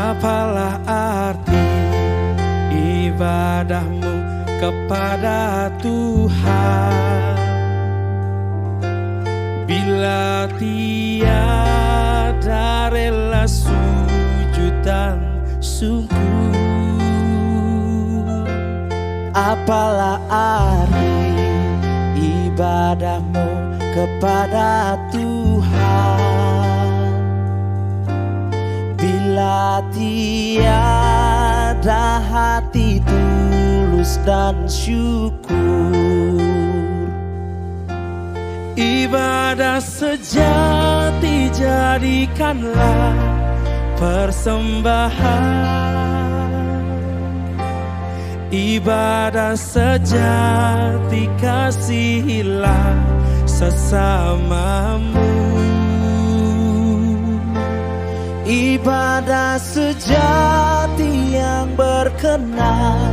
Apalah arti ibadahmu kepada Tuhan bila tiada rela sujud dan syukur? Apalah arti ibadahmu kepada Tuhan bila tiada hati tulus dan syukur? Ibadah sejati jadikanlah persembahan. Ibadah sejati kasihilah sesamamu. Ibadah sejati yang berkenan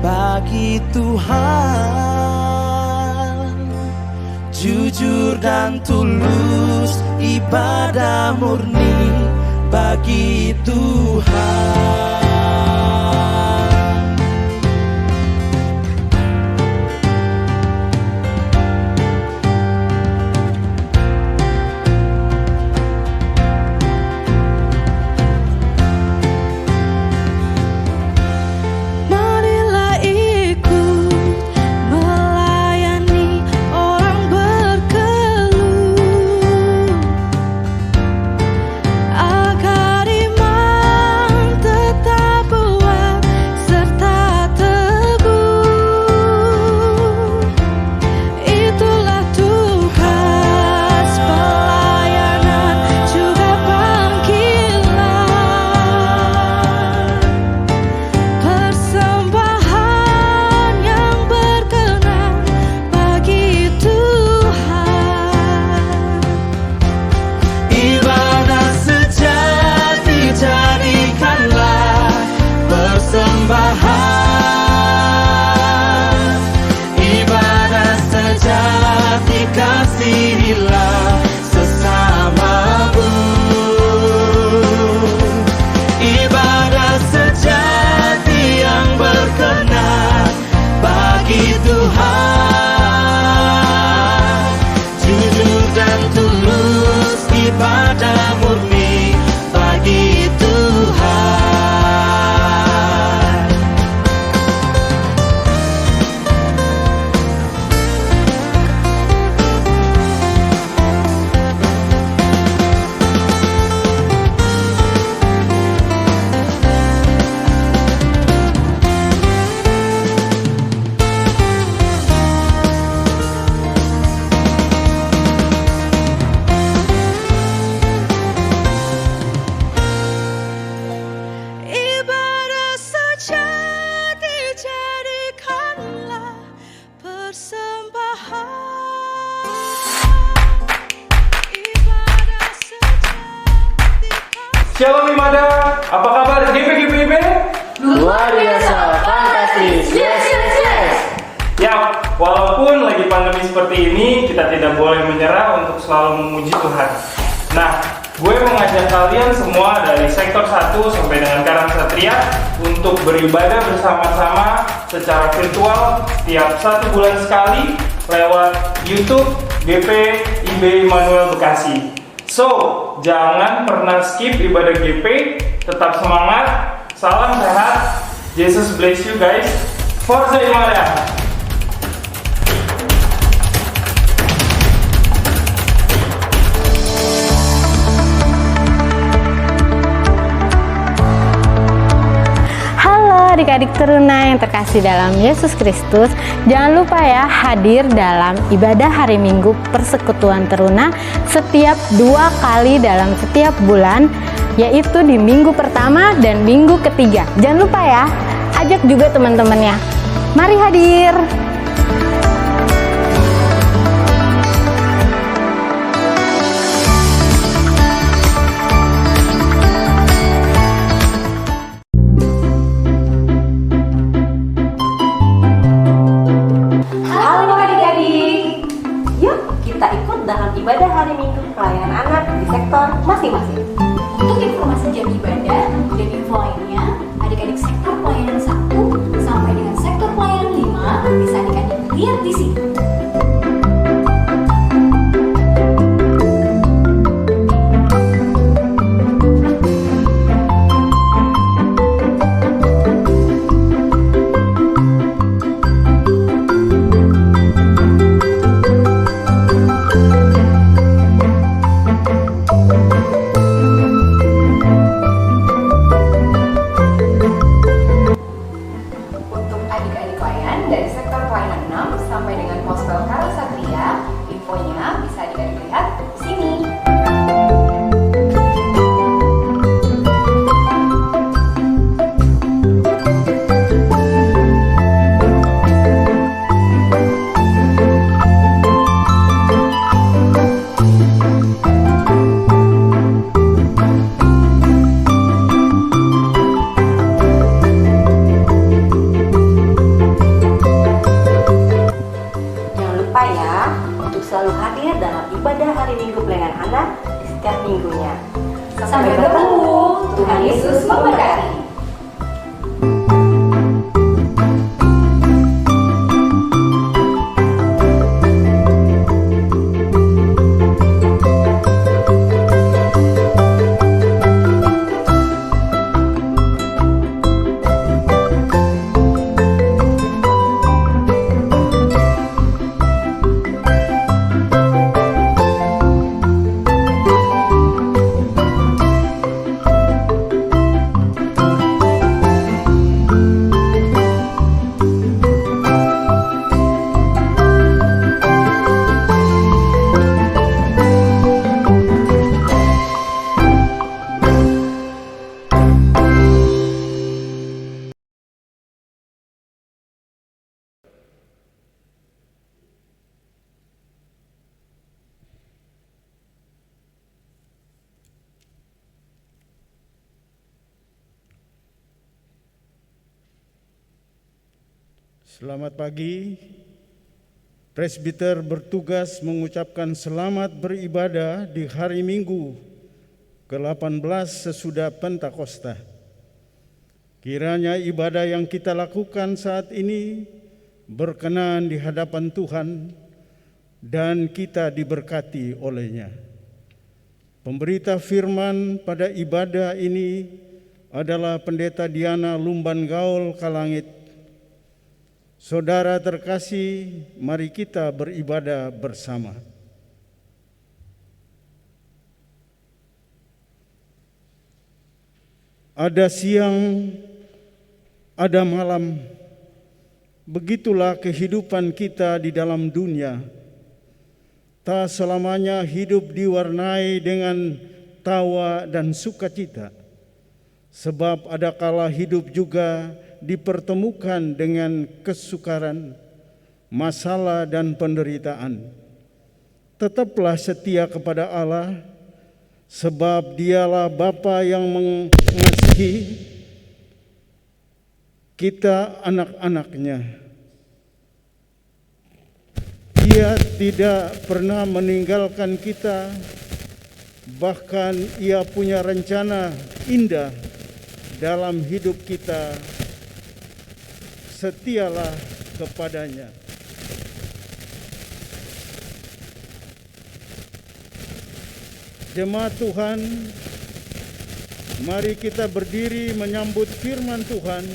bagi Tuhan, jujur dan tulus, ibadah murni bagi Tuhan. Kasihilah sesamamu. Ibadah sejati yang berkenan bagi Tuhan, jujur dan tulus, ibadah murni bagi Tuhan. Shalom Imada, apa kabar GP? Luar biasa, fantastis, yes. Ya, walaupun lagi pandemi seperti ini, kita tidak boleh menyerah untuk selalu memuji Tuhan. Nah, gue mengajak kalian semua dari sektor 1 sampai dengan Karang Satria untuk beribadah bersama-sama secara virtual tiap 1 bulan sekali lewat YouTube GP IB Immanuel Bekasi. So, jangan pernah skip ibadah GP, tetap semangat, salam sehat, Jesus bless you guys, Forza Imada. Adik-adik teruna yang terkasih dalam Yesus Kristus, jangan lupa ya hadir dalam ibadah hari Minggu Persekutuan Teruna setiap 2 kali dalam setiap bulan, yaitu di minggu pertama dan minggu ketiga. Jangan lupa ya, ajak juga teman-temannya. Mari hadir. Ibadah hari Minggu pelayanan anak di sektor masing-masing. Untuk informasi jam ibadah dan info lainnya, adik-adik sektor pelayanan 1 sampai dengan sektor pelayanan 5 bisa adik-adik lihat di sini. Untuk adik-adik pelayan dari sektor pelayanan 6 sampai dengan Pospel Karasatria, infonya bisa adik-adik lihat di sini. Jangan lupa ya untuk selalu hadir dalam ibadah hari Minggu pelayanan anak di setiap minggunya. Sampai bertemu, Tuhan Yesus memberkati. Selamat pagi. Presbiter bertugas mengucapkan selamat beribadah di hari Minggu ke-18 sesudah Pentakosta. Kiranya ibadah yang kita lakukan saat ini berkenan di hadapan Tuhan dan kita diberkati olehnya. Pemberita firman pada ibadah ini adalah Pendeta Diana Lumban Gaul Kalangit. Saudara terkasih, mari kita beribadah bersama. Ada siang, ada malam, begitulah kehidupan kita di dalam dunia. Tak selamanya hidup diwarnai dengan tawa dan sukacita, sebab ada kala hidup juga dipertemukan dengan kesukaran, masalah dan penderitaan. Tetaplah setia kepada Allah, sebab Dialah Bapa yang mengasihi kita anak-anaknya. Dia tidak pernah meninggalkan kita, bahkan Ia punya rencana indah dalam hidup kita. Setialah kepadanya. Jemaat Tuhan, mari kita berdiri menyambut firman Tuhan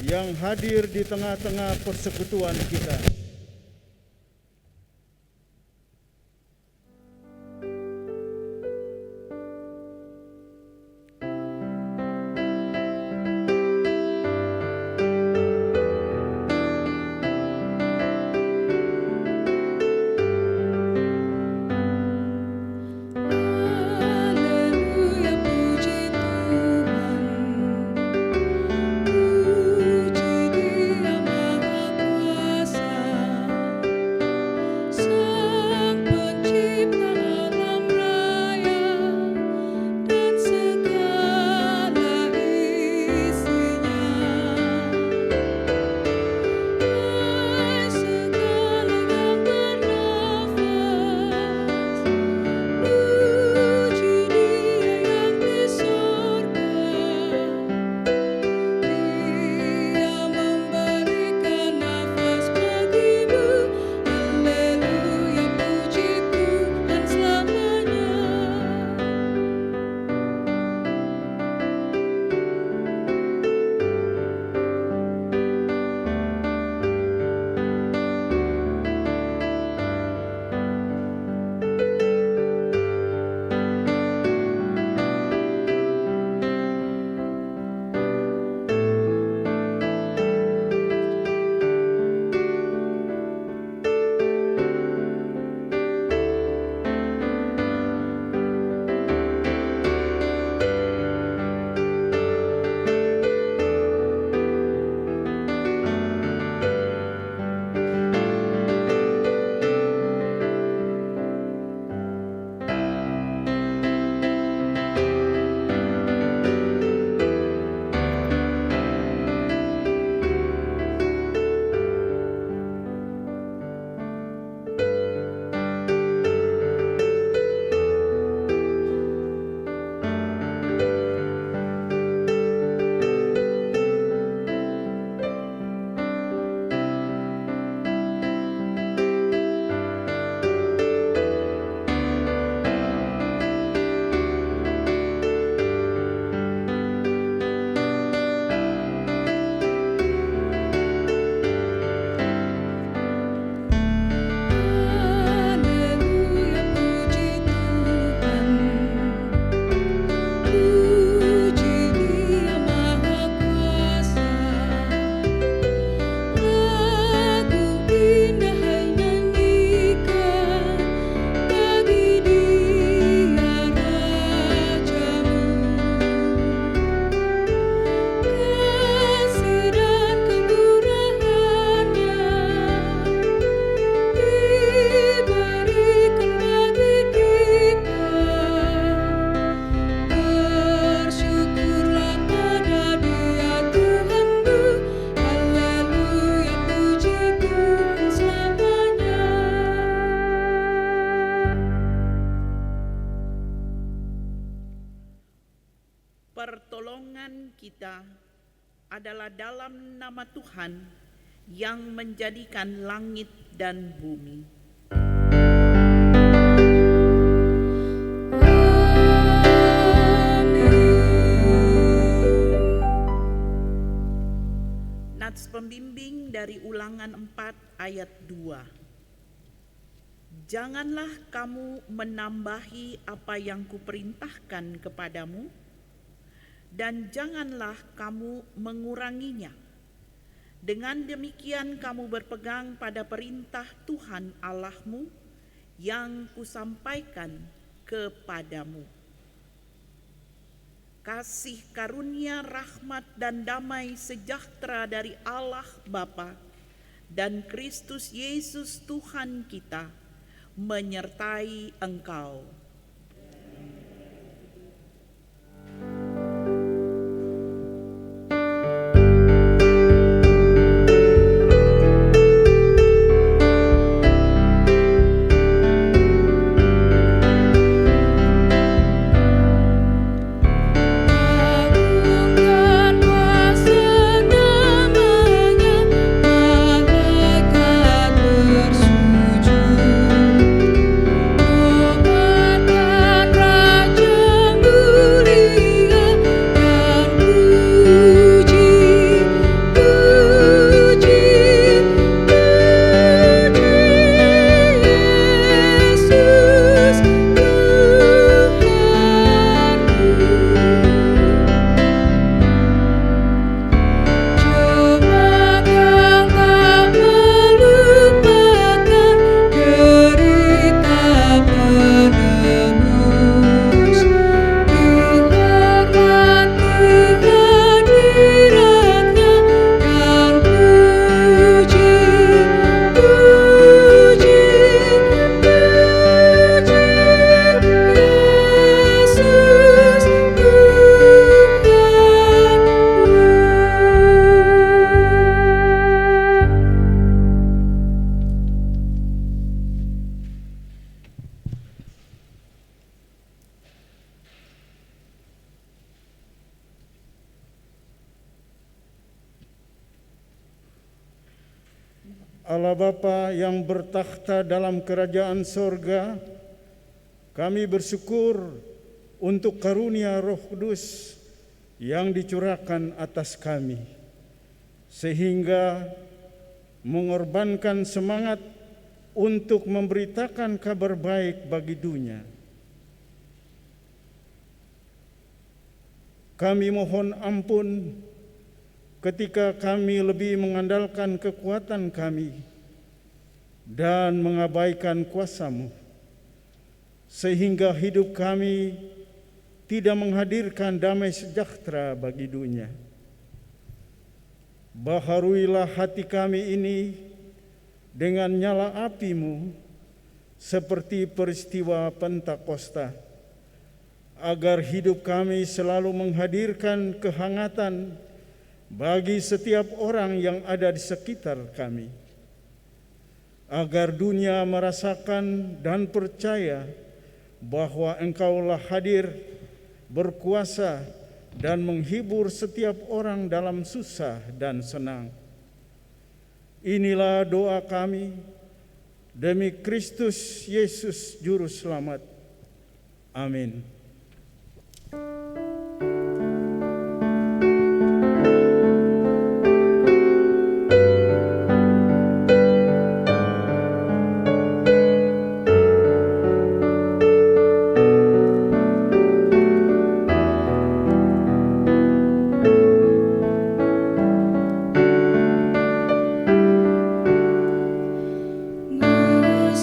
yang hadir di tengah-tengah persekutuan kita. Puji Dia Maha Kuasa. pertolongan kita adalah dalam nama Tuhan yang menjadikan langit dan bumi. Nats pembimbing dari Ulangan 4 ayat 2. Janganlah kamu menambahi apa yang kuperintahkan kepadamu, dan janganlah kamu menguranginya. Dengan demikian kamu berpegang pada perintah Tuhan Allahmu yang kusampaikan kepadamu. Kasih karunia, rahmat, dan damai sejahtera dari Allah Bapa dan Kristus Yesus Tuhan kita menyertai engkau. Allah Bapa yang bertakhta dalam kerajaan sorga, kami bersyukur untuk karunia Roh Kudus yang dicurahkan atas kami, sehingga mengorbankan semangat untuk memberitakan kabar baik bagi dunia. Kami mohon ampun ketika kami lebih mengandalkan kekuatan kami dan mengabaikan kuasa-Mu, sehingga hidup kami tidak menghadirkan damai sejahtera bagi dunia. Baharuilah hati kami ini dengan nyala api-Mu seperti peristiwa Pentakosta, agar hidup kami selalu menghadirkan kehangatan bagi setiap orang yang ada di sekitar kami, agar dunia merasakan dan percaya bahwa Engkaulah hadir, berkuasa, dan menghibur setiap orang dalam susah dan senang. Inilah doa kami demi Kristus Yesus Juru Selamat. Amin.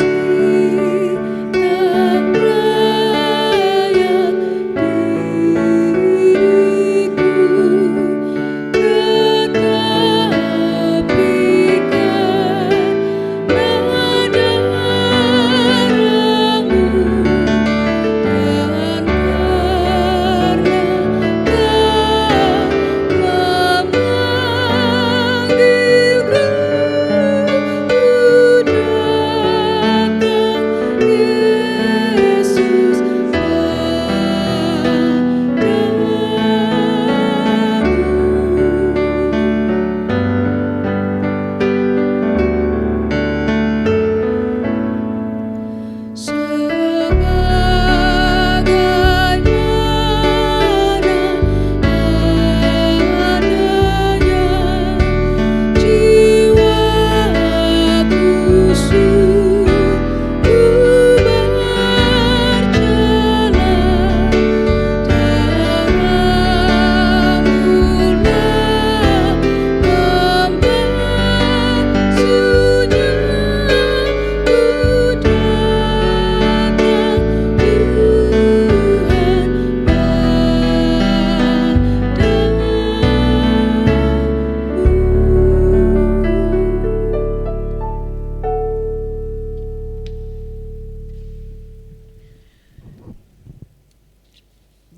Meski tak layak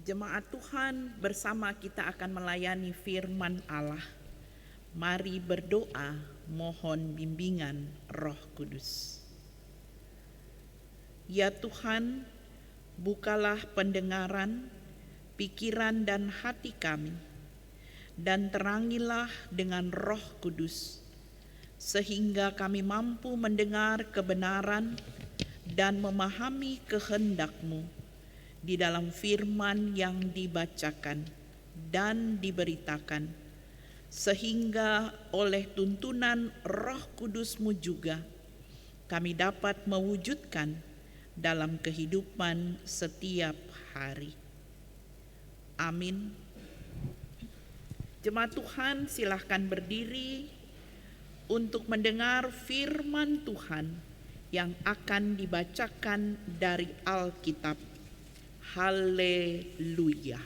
Jemaat Tuhan, bersama kita akan melayani firman Allah. Mari berdoa, mohon bimbingan Roh Kudus. Ya Tuhan, bukalah pendengaran, pikiran dan hati kami, dan terangilah dengan Roh Kudus, sehingga kami mampu mendengar kebenaran dan memahami kehendak-Mu di dalam firman yang dibacakan dan diberitakan, sehingga oleh tuntunan Roh Kudus-Mu juga kami dapat mewujudkan dalam kehidupan setiap hari. Amin. Jemaat Tuhan, silahkan berdiri untuk mendengar firman Tuhan yang akan dibacakan dari Alkitab. Haleluya.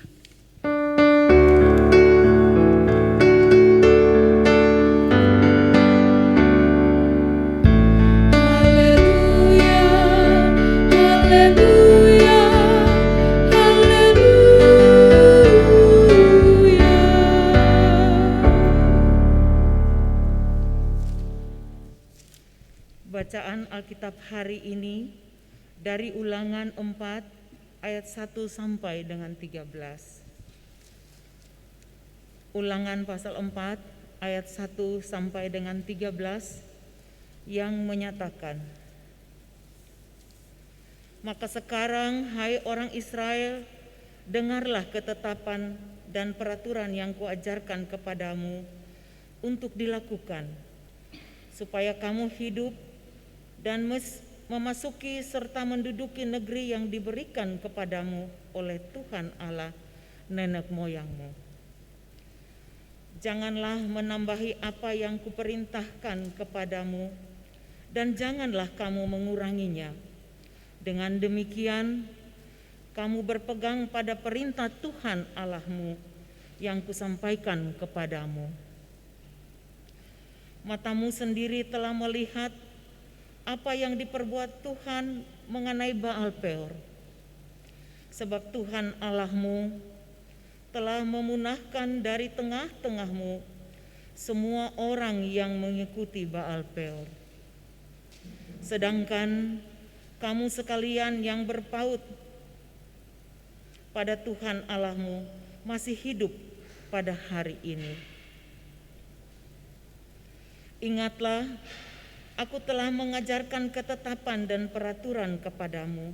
Bacaan Alkitab hari ini dari Ulangan 4 ayat 1 sampai dengan 13. Ulangan pasal 4 ayat 1 sampai dengan 13 yang menyatakan, "Maka sekarang, hai orang Israel, dengarlah ketetapan dan peraturan yang kuajarkan kepadamu untuk dilakukan, supaya kamu hidup dan memasuki serta menduduki negeri yang diberikan kepadamu oleh Tuhan Allah nenek moyangmu. Janganlah menambahi apa yang kuperintahkan kepadamu, dan janganlah kamu menguranginya. Dengan demikian, kamu berpegang pada perintah Tuhan Allahmu yang kusampaikan kepadamu. Matamu sendiri telah melihat apa yang diperbuat Tuhan mengenai Baal Peor. Sebab Tuhan Allahmu telah memunahkan dari tengah-tengahmu semua orang yang mengikuti Baal Peor. Sedangkan kamu sekalian yang berpaut pada Tuhan Allahmu masih hidup pada hari ini. Ingatlah, aku telah mengajarkan ketetapan dan peraturan kepadamu,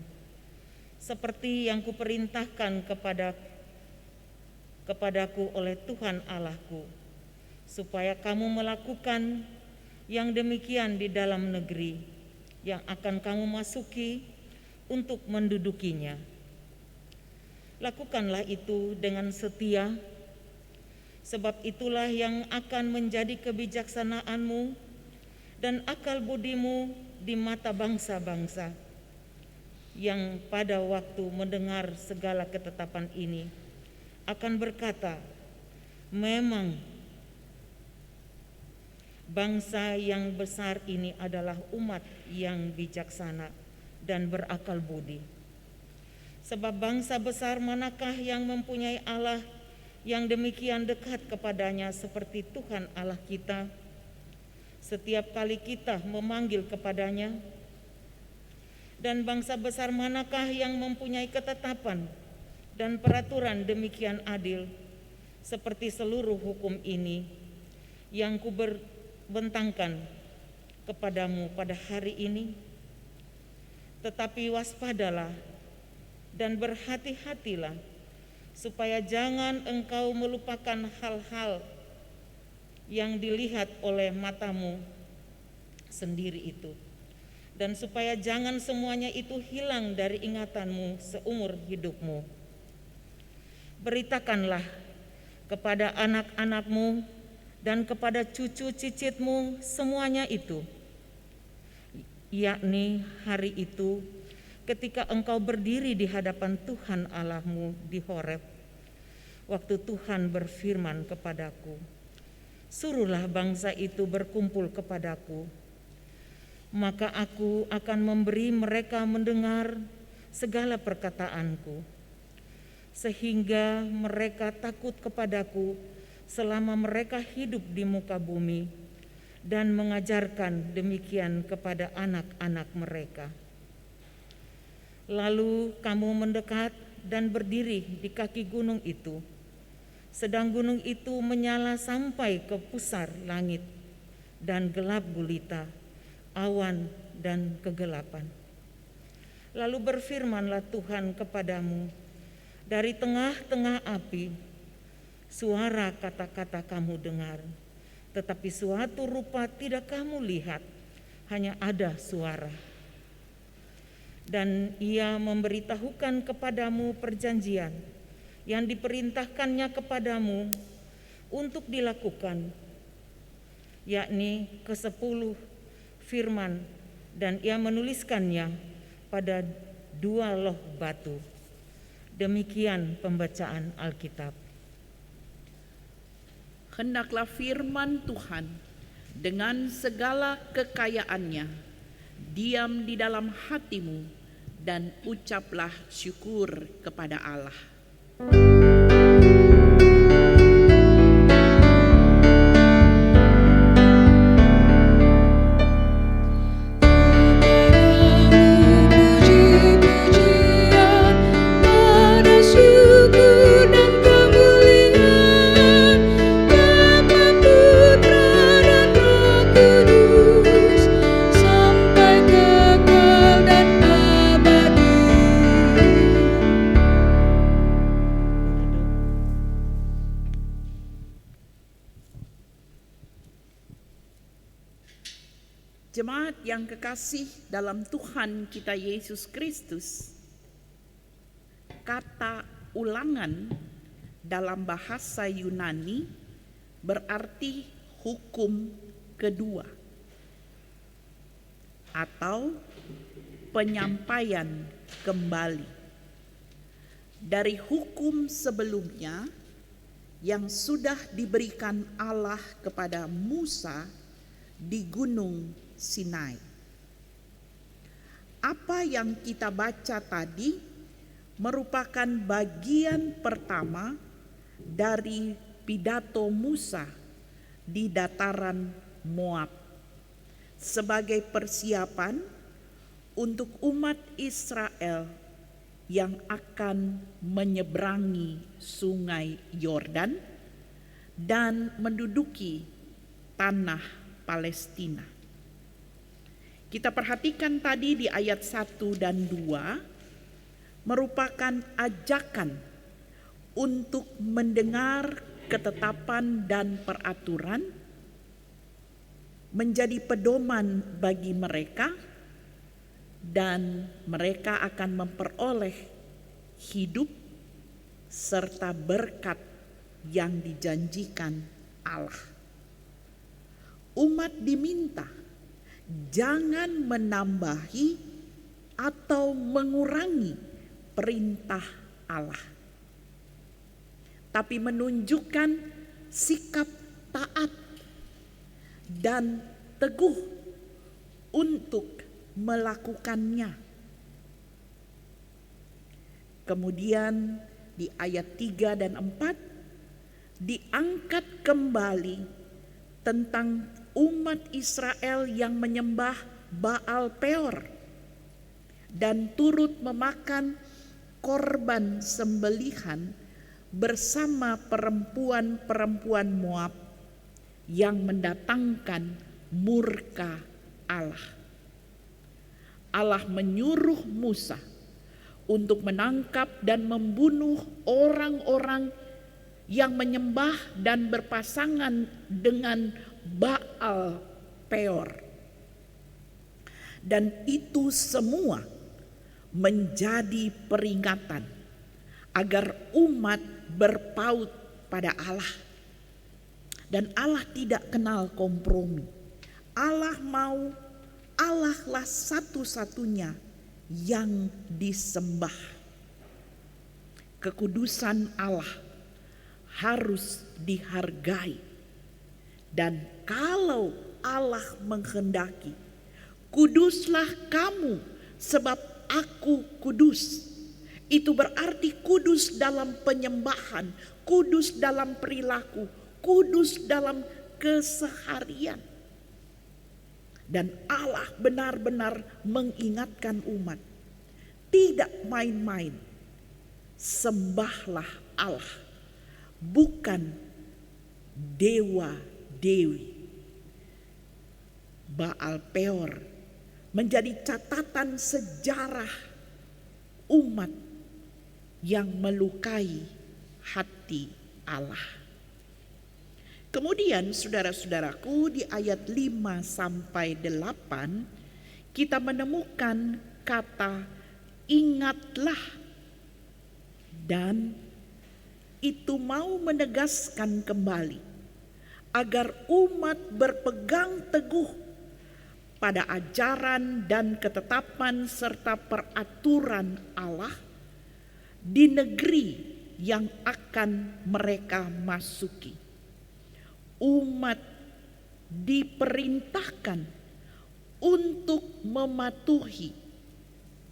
seperti yang kuperintahkan kepadaku oleh Tuhan Allahku, supaya kamu melakukan yang demikian di dalam negeri yang akan kamu masuki untuk mendudukinya. Lakukanlah itu dengan setia, sebab itulah yang akan menjadi kebijaksanaanmu dan akal budimu di mata bangsa-bangsa yang pada waktu mendengar segala ketetapan ini akan berkata, memang bangsa yang besar ini adalah umat yang bijaksana dan berakal budi. Sebab bangsa besar manakah yang mempunyai Allah yang demikian dekat kepadanya seperti Tuhan Allah kita, setiap kali kita memanggil kepadanya? Dan bangsa besar manakah yang mempunyai ketetapan dan peraturan demikian adil seperti seluruh hukum ini yang kubentangkan kepadamu pada hari ini? Tetapi waspadalah dan berhati-hatilah, supaya jangan engkau melupakan hal-hal yang dilihat oleh matamu sendiri itu, dan supaya jangan semuanya itu hilang dari ingatanmu seumur hidupmu. Beritakanlah kepada anak-anakmu dan kepada cucu cicitmu semuanya itu, yakni hari itu ketika engkau berdiri di hadapan Tuhan Allahmu di Horeb, waktu Tuhan berfirman kepadaku, suruhlah bangsa itu berkumpul kepadaku, maka aku akan memberi mereka mendengar segala perkataanku. sehingga mereka takut kepadaku selama mereka hidup di muka bumi, dan mengajarkan demikian kepada anak-anak mereka. Lalu kamu mendekat dan berdiri di kaki gunung itu, sedang gunung itu menyala sampai ke pusar langit, dan gelap gulita, awan dan kegelapan. Lalu berfirmanlah Tuhan kepadamu, dari tengah-tengah api, suara kata-kata kamu dengar, tetapi suatu rupa tidak kamu lihat, hanya ada suara. Dan ia memberitahukan kepadamu perjanjian yang diperintahkannya kepadamu untuk dilakukan, yakni ke-10 firman, dan ia menuliskannya pada 2 loh batu. Demikian pembacaan Alkitab. Hendaklah firman Tuhan dengan segala kekayaannya diam di dalam hatimu, dan ucaplah syukur kepada Allah. Jemaat yang kekasih dalam Tuhan kita Yesus Kristus, kata ulangan dalam bahasa Yunani berarti hukum kedua atau penyampaian kembali dari hukum sebelumnya yang sudah diberikan Allah kepada Musa di Gunung Sinai. Apa yang kita baca tadi merupakan bagian pertama dari pidato Musa di dataran Moab sebagai persiapan untuk umat Israel yang akan menyeberangi sungai Yordan dan menduduki tanah Palestina. Kita perhatikan tadi di ayat 1 dan 2 merupakan ajakan untuk mendengar ketetapan dan peraturan, menjadi pedoman bagi mereka, dan mereka akan memperoleh hidup serta berkat yang dijanjikan Allah. Umat diminta jangan menambahi atau mengurangi perintah Allah, tapi menunjukkan sikap taat dan teguh untuk melakukannya. Kemudian di ayat 3 dan 4 diangkat kembali tentang umat Israel yang menyembah Baal Peor dan turut memakan korban sembelihan bersama perempuan-perempuan Moab yang mendatangkan murka Allah. Allah menyuruh Musa untuk menangkap dan membunuh orang-orang yang menyembah dan berpasangan dengan Baal Peor. Dan itu semua menjadi peringatan agar umat berpaut pada Allah. Dan Allah tidak kenal kompromi. Allah mau, Allah lah satu-satunya yang disembah. Kekudusan Allah harus dihargai. Dan kalau Allah menghendaki, kuduslah kamu sebab aku kudus. Itu berarti kudus kudus dalam penyembahan, kudus dalam perilaku, kudus dalam keseharian. Dan Allah benar-benar mengingatkan umat, tidak main-main, sembahlah Allah, bukan dewa-dewi. Baal Peor menjadi catatan sejarah umat yang melukai hati Allah. Kemudian saudara-saudaraku, di ayat 5 sampai 8 kita menemukan kata ingatlah, dan itu mau menegaskan kembali agar umat berpegang teguh pada ajaran dan ketetapan serta peraturan Allah di negeri yang akan mereka masuki. Umat diperintahkan untuk mematuhi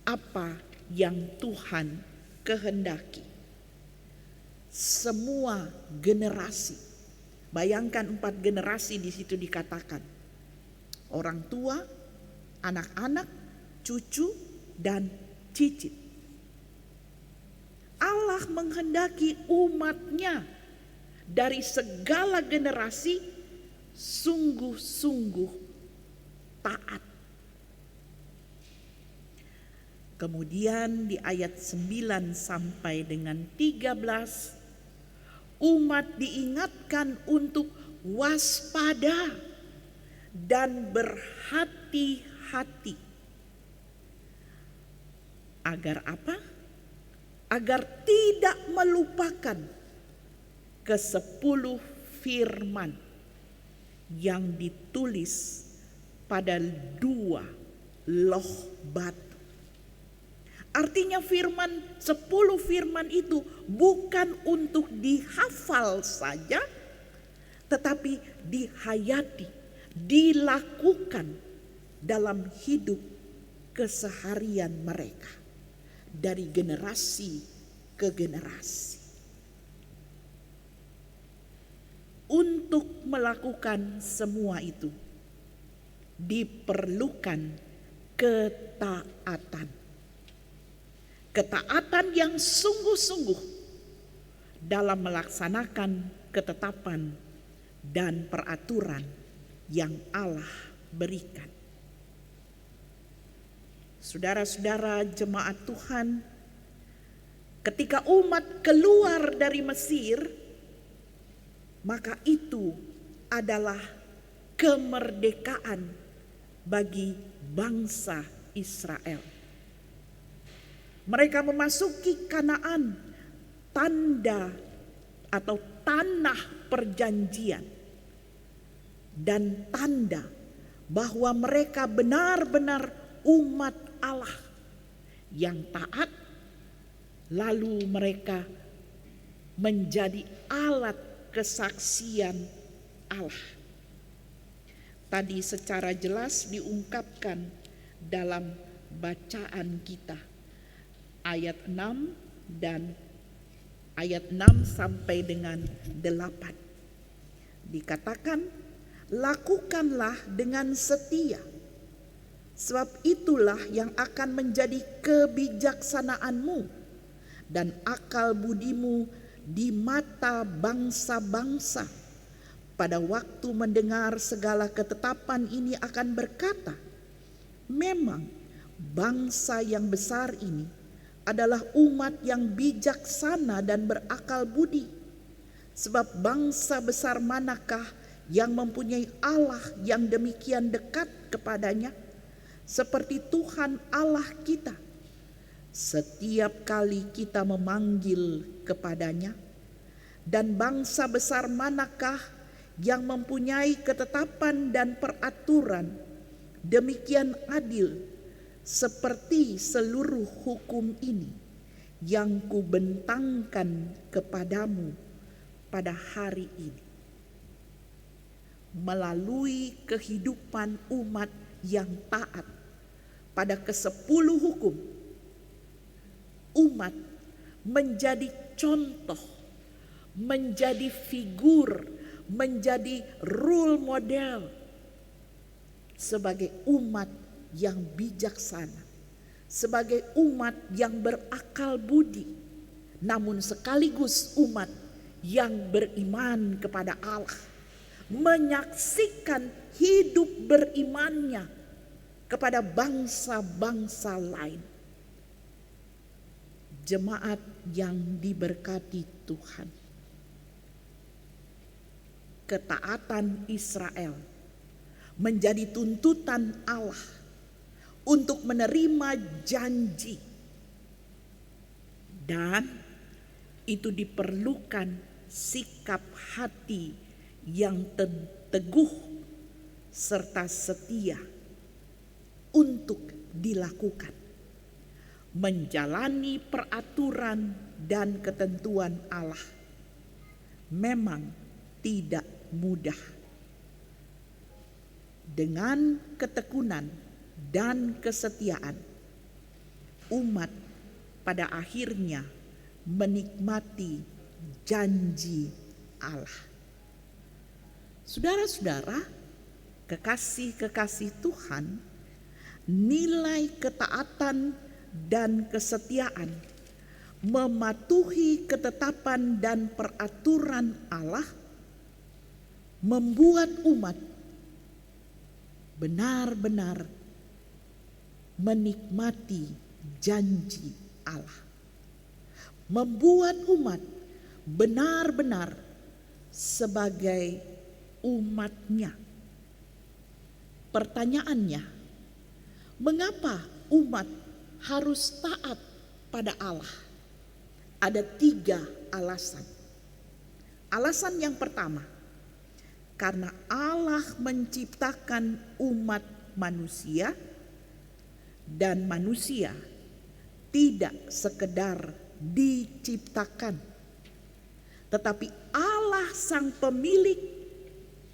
apa yang Tuhan kehendaki. Semua generasi, bayangkan 4 generasi di situ dikatakan. Orang tua, anak-anak, cucu, dan cicit. Allah menghendaki umatnya dari segala generasi sungguh-sungguh taat. Kemudian di ayat 9 sampai dengan 13, umat diingatkan untuk waspada dan berhati-hati. Agar apa? Agar tidak melupakan ke-10 firman yang ditulis pada 2 loh batu. Artinya 10 firman itu bukan untuk dihafal saja, tetapi dihayati, dilakukan dalam hidup keseharian mereka dari generasi ke generasi. Untuk melakukan semua itu diperlukan ketaatan. Ketaatan yang sungguh-sungguh dalam melaksanakan ketetapan dan peraturan yang Allah berikan. Saudara-saudara jemaat Tuhan, ketika umat keluar dari Mesir, maka itu adalah kemerdekaan bagi bangsa Israel. Mereka memasuki Kanaan, tanda atau tanah perjanjian, dan tanda bahwa mereka benar-benar umat Allah yang taat, lalu mereka menjadi alat kesaksian Allah. Tadi secara jelas diungkapkan dalam bacaan kita. Ayat 6 dan ayat 6 sampai dengan 8. Dikatakan, lakukanlah dengan setia, sebab itulah yang akan menjadi kebijaksanaanmu dan akal budimu di mata bangsa-bangsa. Pada waktu mendengar segala ketetapan ini akan berkata, memang bangsa yang besar ini adalah umat yang bijaksana dan berakal budi. Sebab bangsa besar manakah yang mempunyai Allah yang demikian dekat kepadanya seperti Tuhan Allah kita, setiap kali kita memanggil kepadanya? Dan bangsa besar manakah yang mempunyai ketetapan dan peraturan demikian adil seperti seluruh hukum ini yang kubentangkan kepadamu pada hari ini? Melalui kehidupan umat yang taat pada ke-10 hukum, umat menjadi contoh, menjadi figur, menjadi role model sebagai umat yang bijaksana, sebagai umat yang berakal budi, namun sekaligus umat yang beriman kepada Allah, menyaksikan hidup berimannya kepada bangsa-bangsa lain. Jemaat yang diberkati Tuhan, ketaatan Israel menjadi tuntutan Allah untuk menerima janji, dan itu diperlukan sikap hati yang teguh serta setia untuk dilakukan. Menjalani peraturan dan ketentuan Allah memang tidak mudah. Dengan ketekunan dan kesetiaan, umat pada akhirnya menikmati janji Allah. Saudara-saudara, kekasih-kekasih Tuhan, nilai ketaatan dan kesetiaan, mematuhi ketetapan dan peraturan Allah, membuat umat benar-benar menikmati janji Allah, membuat umat benar-benar sebagai umatnya. Pertanyaannya, mengapa umat harus taat pada Allah? Ada 3 alasan. Alasan yang pertama, karena Allah menciptakan umat manusia, dan manusia tidak sekedar diciptakan, tetapi Allah sang pemilik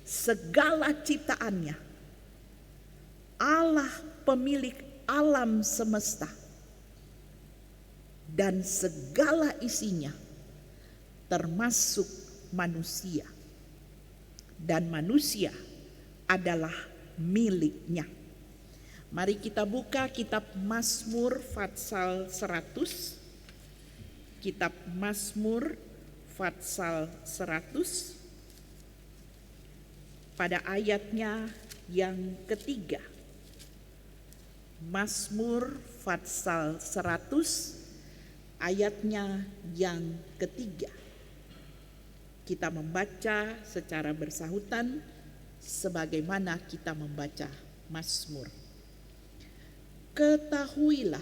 segala ciptaannya. Allah pemilik alam semesta dan segala isinya, termasuk manusia, dan manusia adalah miliknya. Mari kita buka kitab Mazmur Fatsal 100. Kitab Mazmur Fatsal 100 pada ayatnya yang ketiga. Mazmur Fatsal 100 ayatnya yang ketiga. Kita membaca secara bersahutan sebagaimana kita membaca Mazmur. Ketahuilah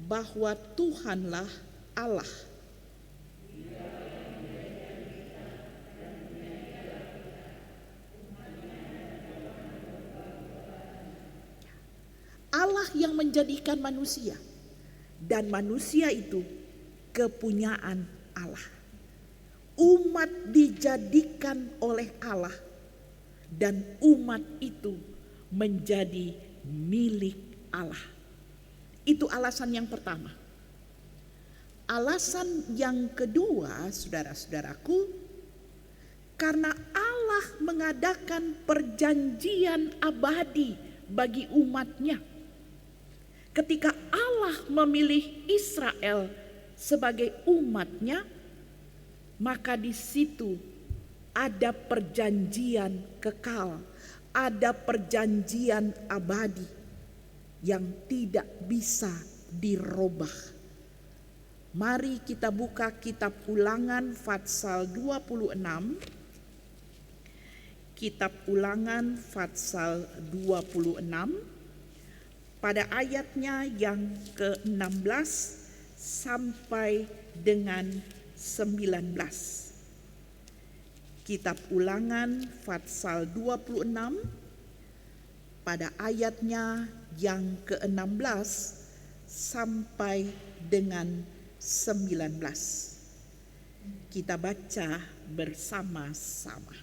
bahwa Tuhanlah Allah. Allah yang menjadikan manusia, dan manusia itu kepunyaan Allah. Umat dijadikan oleh Allah, dan umat itu menjadi milik Allah. Itu alasan yang pertama. Alasan yang kedua, saudara-saudaraku, karena Allah mengadakan perjanjian abadi bagi umatnya. Ketika Allah memilih Israel sebagai umatnya, maka di situ ada perjanjian kekal, ada perjanjian abadi yang tidak bisa dirubah. Mari kita buka kitab Ulangan Fatsal 26. Kitab Ulangan Fatsal 26 pada ayatnya yang ke-16 sampai dengan 19. Kitab Ulangan Fatsal 26 pada ayatnya yang ke-16 sampai dengan 19. Kita baca bersama-sama.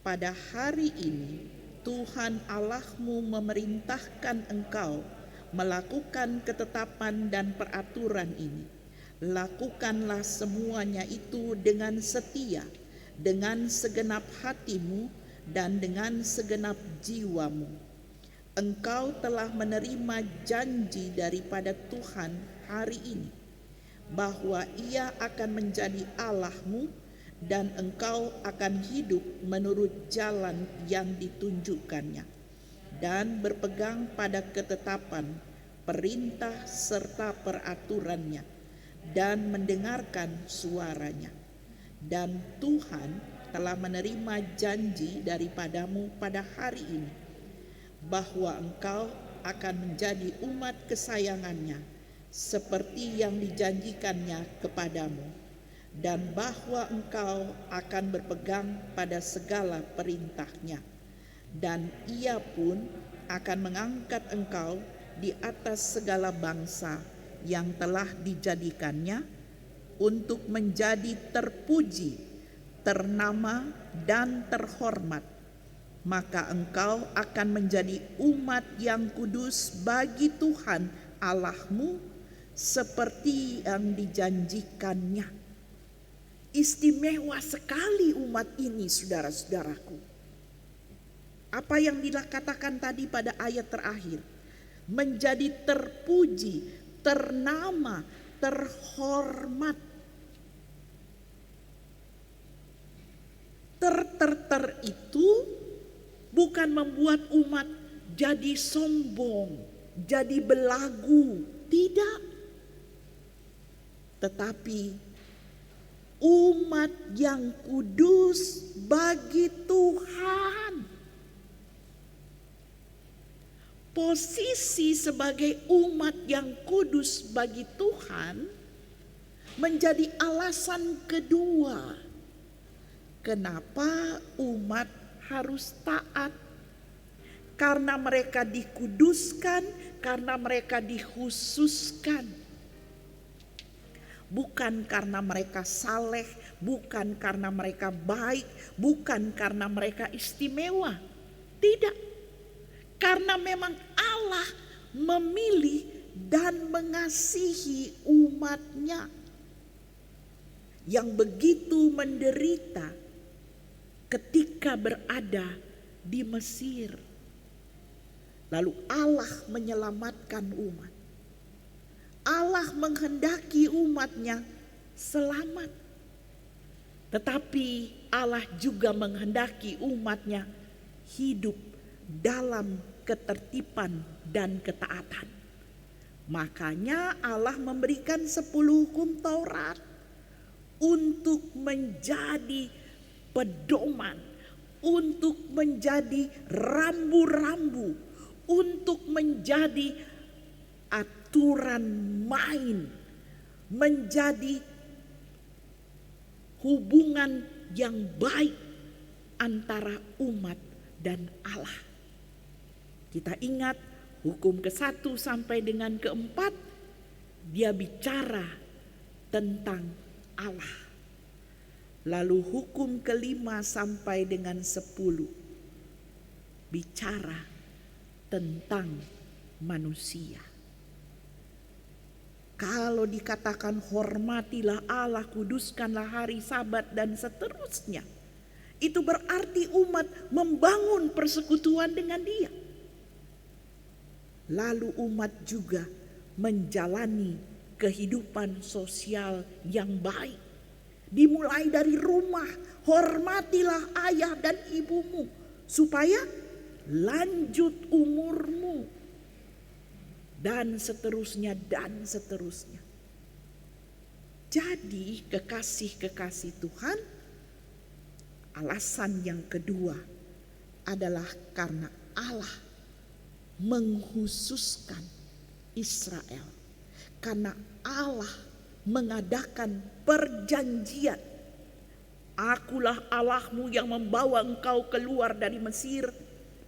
Pada hari ini Tuhan Allahmu memerintahkan engkau melakukan ketetapan dan peraturan ini. Lakukanlah semuanya itu dengan setia, dengan segenap hatimu dan dengan segenap jiwamu. Engkau telah menerima janji daripada Tuhan hari ini, bahwa Ia akan menjadi Allahmu dan engkau akan hidup menurut jalan yang ditunjukkannya, dan berpegang pada ketetapan, perintah serta peraturannya, dan mendengarkan suaranya. Dan Tuhan telah menerima janji daripadamu pada hari ini, bahwa engkau akan menjadi umat kesayangannya, seperti yang dijanjikannya kepadamu, dan bahwa engkau akan berpegang pada segala perintahnya, dan Ia pun akan mengangkat engkau di atas segala bangsa yang telah dijadikannya, untuk menjadi terpuji, ternama, dan terhormat. Maka engkau akan menjadi umat yang kudus bagi Tuhan Allahmu, seperti yang dijanjikannya. Istimewa sekali umat ini, saudara-saudaraku. Apa yang dikatakan tadi pada ayat terakhir, menjadi terpuji, ternama, terhormat. Ter itu bukan membuat umat jadi sombong, jadi belagu, tidak. Tetapi umat yang kudus bagi Tuhan. Posisi sebagai umat yang kudus bagi Tuhan menjadi alasan kedua kenapa umat harus taat. Karena mereka dikuduskan, karena mereka dikhususkan. Bukan karena mereka saleh, bukan karena mereka baik, bukan karena mereka istimewa. Tidak. Karena memang Allah memilih dan mengasihi umatnya yang begitu menderita ketika berada di Mesir. Lalu Allah menyelamatkan umat. Allah menghendaki umatnya selamat. Tetapi Allah juga menghendaki umatnya hidup dalam ketertiban dan ketaatan. Makanya Allah memberikan 10 hukum Taurat untuk menjadi pedoman, untuk menjadi rambu-rambu, untuk menjadi aturan main, menjadi hubungan yang baik antara umat dan Allah. Kita ingat hukum ke-1 sampai dengan ke-4, dia bicara tentang Allah. Lalu hukum ke-5 sampai dengan 10 bicara tentang manusia. Kalau dikatakan hormatilah Allah, kuduskanlah hari Sabat dan seterusnya, itu berarti umat membangun persekutuan dengan Dia. Lalu umat juga menjalani kehidupan sosial yang baik. Dimulai dari rumah, hormatilah ayah dan ibumu supaya lanjut umurmu, dan seterusnya dan seterusnya. Jadi kekasih-kekasih Tuhan, alasan yang kedua adalah karena Allah menghususkan Israel, karena Allah mengadakan perjanjian. Akulah Allahmu yang membawa engkau keluar dari Mesir,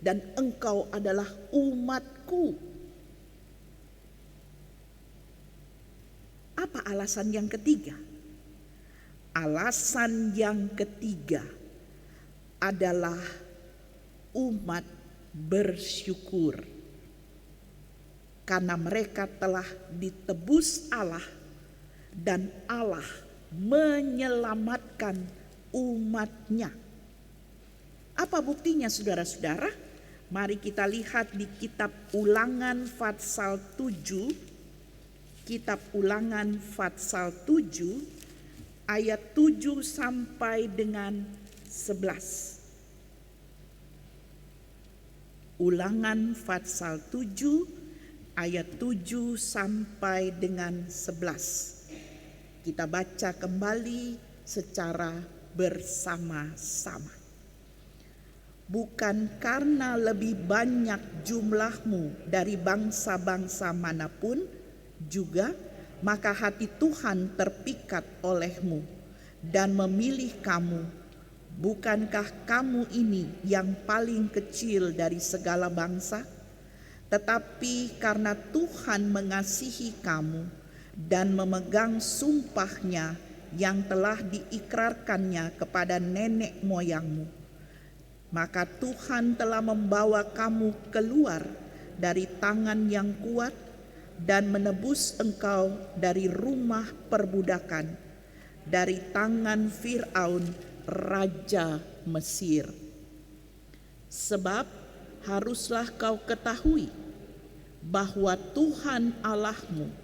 dan engkau adalah umatku. Apa alasan yang ketiga? Alasan yang ketiga adalah umat bersyukur karena mereka telah ditebus Allah dan Allah menyelamatkan umat-Nya. Apa buktinya saudara-saudara? Mari kita lihat di kitab Ulangan pasal 7. Kitab Ulangan pasal 7 ayat 7 sampai dengan 11. Ulangan pasal 7 ayat 7 sampai dengan 11. Kita baca kembali secara bersama-sama. Bukan karena lebih banyak jumlahmu dari bangsa-bangsa manapun juga, maka hati Tuhan terpikat olehmu dan memilih kamu. Bukankah kamu ini yang paling kecil dari segala bangsa? Tetapi karena Tuhan mengasihi kamu dan memegang sumpahnya yang telah diikrarkannya kepada nenek moyangmu, maka Tuhan telah membawa kamu keluar dari tangan yang kuat dan menebus engkau dari rumah perbudakan, dari tangan Firaun, raja Mesir. Sebab haruslah kau ketahui bahwa Tuhan Allahmu,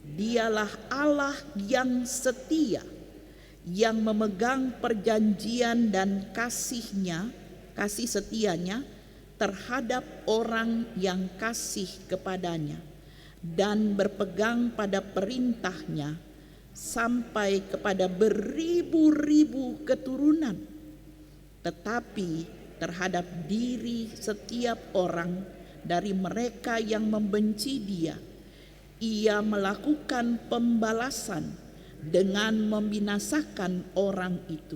Dialah Allah yang setia, yang memegang perjanjian dan kasih setianya terhadap orang yang kasih kepadanya dan berpegang pada perintahnya sampai kepada beribu-ribu keturunan. Tetapi terhadap diri setiap orang dari mereka yang membenci Dia, Ia melakukan pembalasan dengan membinasakan orang itu.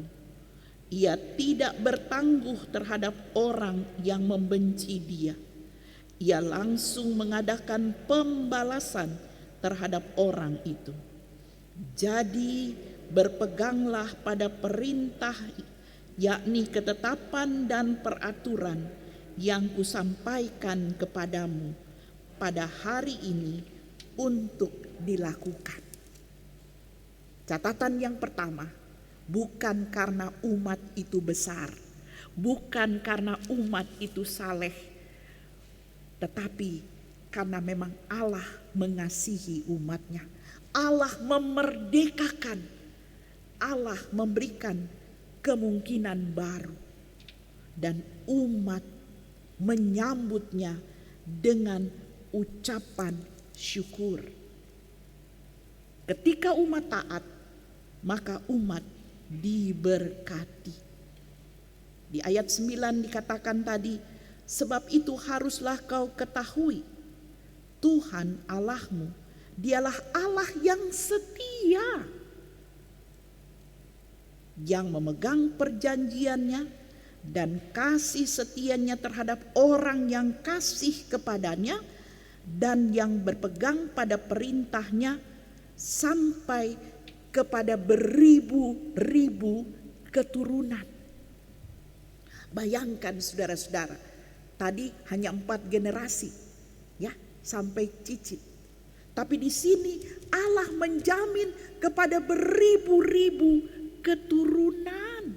Ia tidak bertangguh terhadap orang yang membenci Dia. Ia langsung mengadakan pembalasan terhadap orang itu. Jadi berpeganglah pada perintah, yakni ketetapan dan peraturan yang kusampaikan kepadamu pada hari ini untuk dilakukan. Catatan yang pertama, bukan karena umat itu besar, bukan karena umat itu saleh, tetapi karena memang Allah mengasihi umatnya. Allah memerdekakan, Allah memberikan kemungkinan baru, dan umat menyambutnya dengan ucapan syukur. Ketika umat taat, maka umat diberkati. Di ayat 9 dikatakan tadi, sebab itu haruslah kau ketahui, Tuhan Allahmu, Dialah Allah yang setia, yang memegang perjanjiannya dan kasih setianya terhadap orang yang kasih kepadanya dan yang berpegang pada perintahnya sampai kepada beribu-ribu keturunan. Bayangkan saudara-saudara, tadi hanya 4 generasi, ya, sampai cicit. Tapi di sini Allah menjamin kepada beribu-ribu keturunan.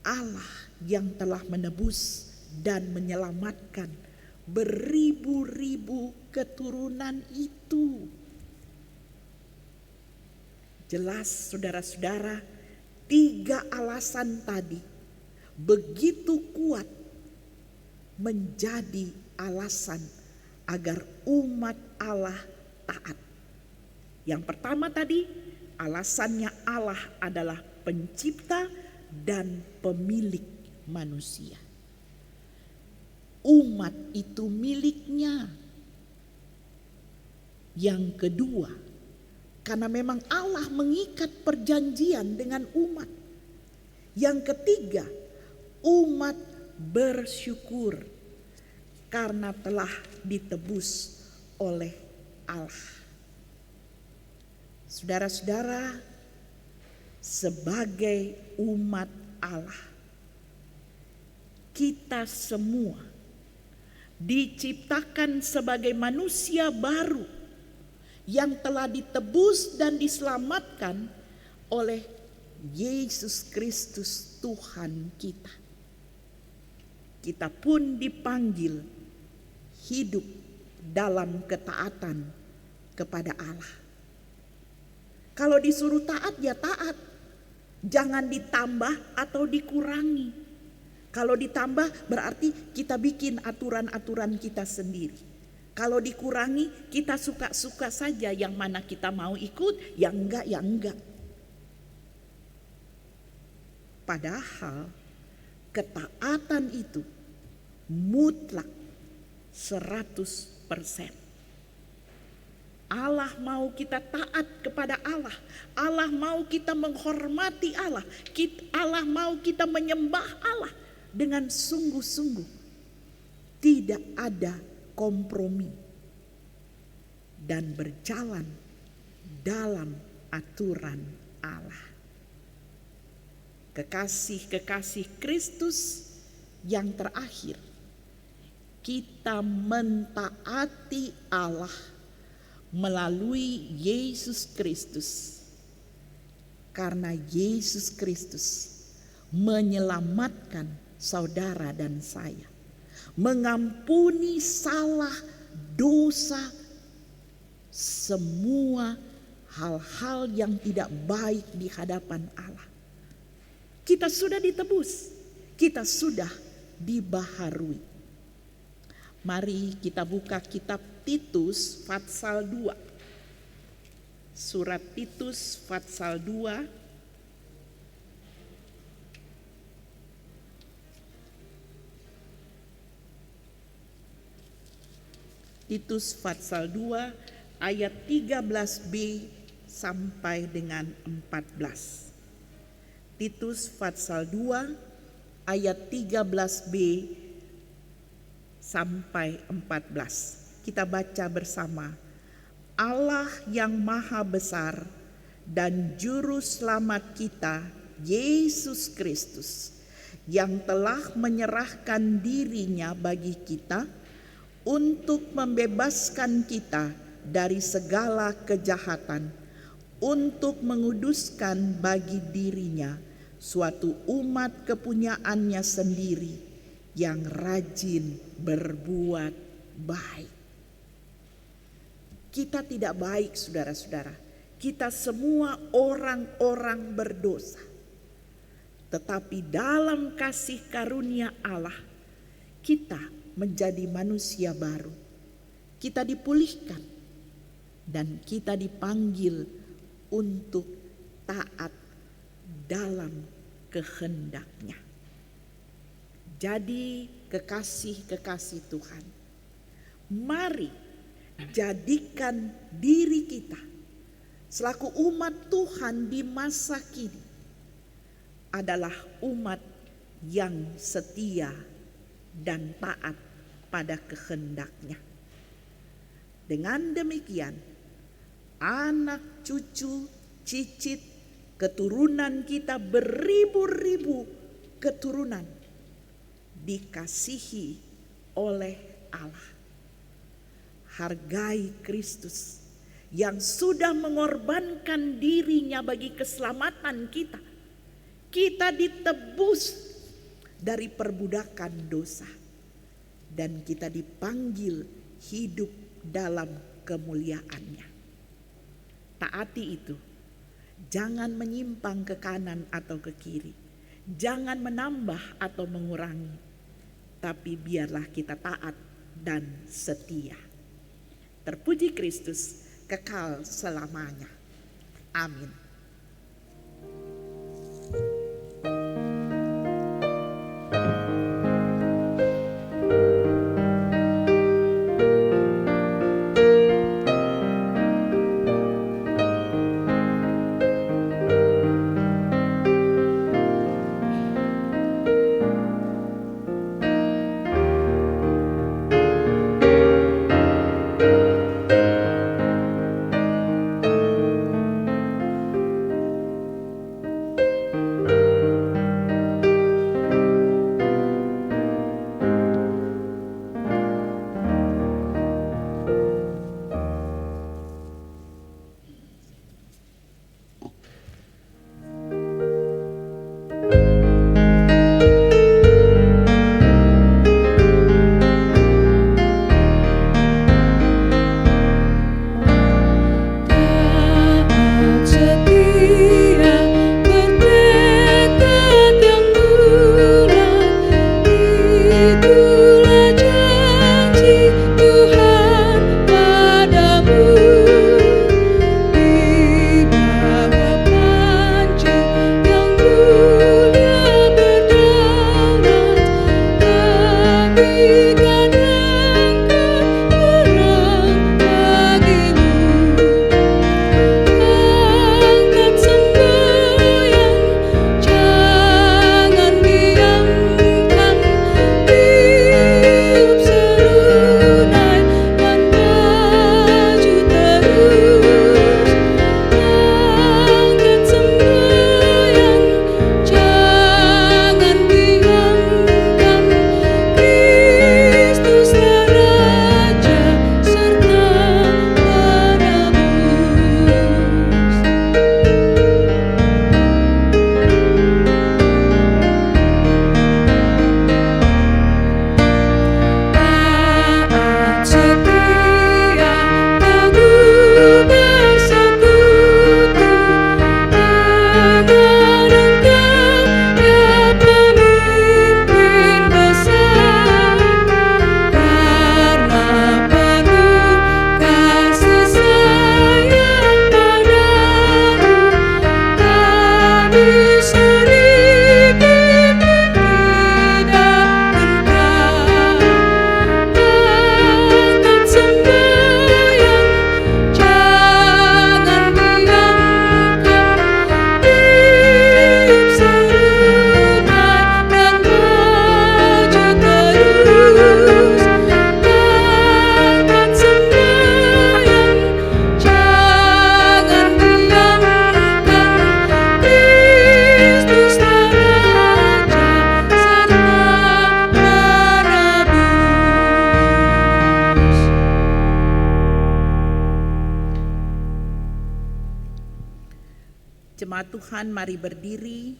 Allah yang telah menebus dan menyelamatkan beribu-ribu keturunan itu. Jelas saudara-saudara, 3 alasan tadi begitu kuat menjadi alasan agar umat Allah taat. Yang pertama tadi, alasannya Allah adalah pencipta dan pemilik manusia. Umat itu miliknya. Yang kedua, karena memang Allah mengikat perjanjian dengan umat. Yang ketiga, umat bersyukur karena telah ditebus oleh Allah. Saudara-saudara, sebagai umat Allah, kita semua diciptakan sebagai manusia baru yang telah ditebus dan diselamatkan oleh Yesus Kristus Tuhan kita. Kita pun dipanggil hidup dalam ketaatan kepada Allah. Kalau disuruh taat ya taat, jangan ditambah atau dikurangi. Kalau ditambah berarti kita bikin aturan-aturan kita sendiri. Kalau dikurangi kita suka-suka saja, yang mana kita mau ikut, yang enggak ya enggak. Padahal ketaatan itu mutlak 100%. Allah mau kita taat kepada Allah. Allah mau kita menghormati Allah. Allah mau kita menyembah Allah dengan sungguh-sungguh. Tidak ada kompromi. Dan berjalan dalam aturan Allah. Kekasih-kekasih Kristus yang terakhir, kita mentaati Allah melalui Yesus Kristus. Karena Yesus Kristus menyelamatkan saudara dan saya, mengampuni salah, dosa, semua hal-hal yang tidak baik di hadapan Allah. Kita sudah ditebus, kita sudah dibaharui. Mari kita buka kitab Titus pasal 2. Surat Titus pasal 2. Titus pasal 2 ayat 13b sampai dengan 14. Titus pasal 2 ayat 13b sampai 14. Kita baca bersama. Allah yang maha besar dan juru selamat kita, Yesus Kristus, yang telah menyerahkan dirinya bagi kita untuk membebaskan kita dari segala kejahatan, untuk menguduskan bagi dirinya suatu umat kepunyaannya sendiri yang rajin berbuat baik. Kita tidak baik, saudara-saudara. Kita semua orang-orang berdosa. Tetapi dalam kasih karunia Allah, kita menjadi manusia baru. Kita dipulihkan dan kita dipanggil untuk taat dalam kehendak-Nya. Jadi kekasih-kekasih Tuhan, mari jadikan diri kita selaku umat Tuhan di masa kini adalah umat yang setia dan taat pada kehendak-Nya. Dengan demikian, anak, cucu, cicit, keturunan kita beribu-ribu keturunan dikasihi oleh Allah. Hargai Kristus yang sudah mengorbankan dirinya bagi keselamatan kita. Kita ditebus dari perbudakan dosa dan kita dipanggil hidup dalam kemuliaan-Nya. Taati itu, jangan menyimpang ke kanan atau ke kiri, jangan menambah atau mengurangi, tapi biarlah kita taat dan setia. Terpuji Kristus kekal selamanya. Amin. Jemaat Tuhan, mari berdiri.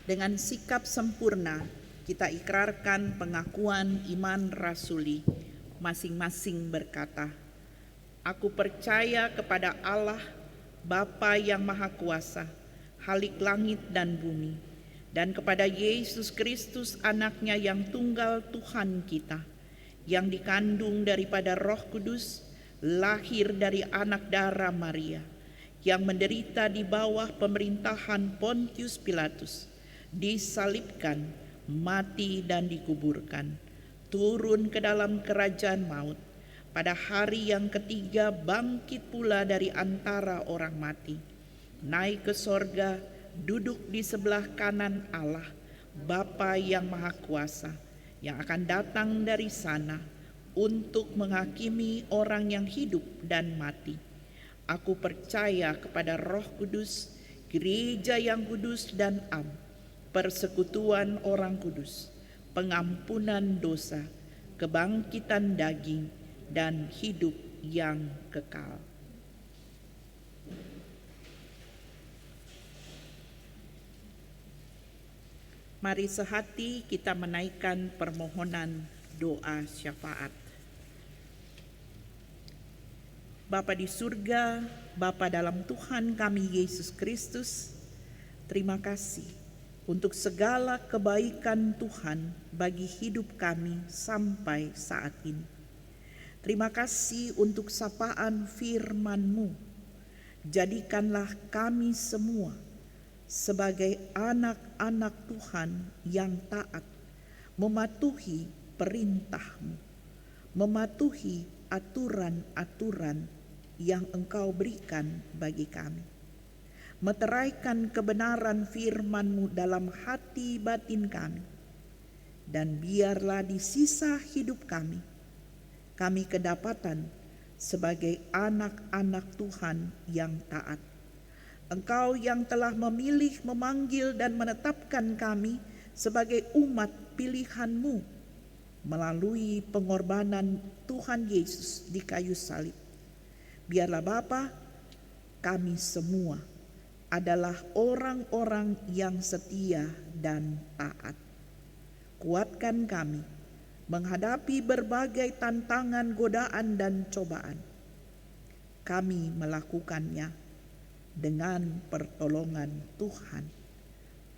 Dengan sikap sempurna, kita ikrarkan pengakuan iman rasuli. Masing-masing berkata, "Aku percaya kepada Allah, Bapa yang Maha Kuasa, Khalik langit dan bumi, dan kepada Yesus Kristus anaknya yang tunggal Tuhan kita, yang dikandung daripada Roh Kudus, lahir dari anak darah Maria, yang menderita di bawah pemerintahan Pontius Pilatus, disalibkan, mati dan dikuburkan, turun ke dalam kerajaan maut, pada hari yang ketiga bangkit pula dari antara orang mati, naik ke sorga, duduk di sebelah kanan Allah, Bapa yang Maha Kuasa, yang akan datang dari sana untuk menghakimi orang yang hidup dan mati. Aku percaya kepada Roh Kudus, gereja yang kudus dan am, persekutuan orang kudus, pengampunan dosa, kebangkitan daging, dan hidup yang kekal." Mari sehati kita menaikkan permohonan doa syafaat. Bapa di surga, Bapa dalam Tuhan kami Yesus Kristus, terima kasih untuk segala kebaikan Tuhan bagi hidup kami sampai saat ini. Terima kasih untuk sapaan firman-Mu. Jadikanlah kami semua sebagai anak-anak Tuhan yang taat, mematuhi perintah-Mu, mematuhi aturan-aturan yang Engkau berikan bagi kami. Meteraikan kebenaran firman-Mu dalam hati batin kami, dan biarlah di sisa hidup kami kedapatan sebagai anak-anak Tuhan yang taat. Engkau yang telah memilih, memanggil, dan menetapkan kami sebagai umat pilihan-Mu melalui pengorbanan Tuhan Yesus di kayu salib. Biarlah Bapa, kami semua adalah orang-orang yang setia dan taat. Kuatkan kami menghadapi berbagai tantangan, godaan, dan cobaan. Kami melakukannya dengan pertolongan Tuhan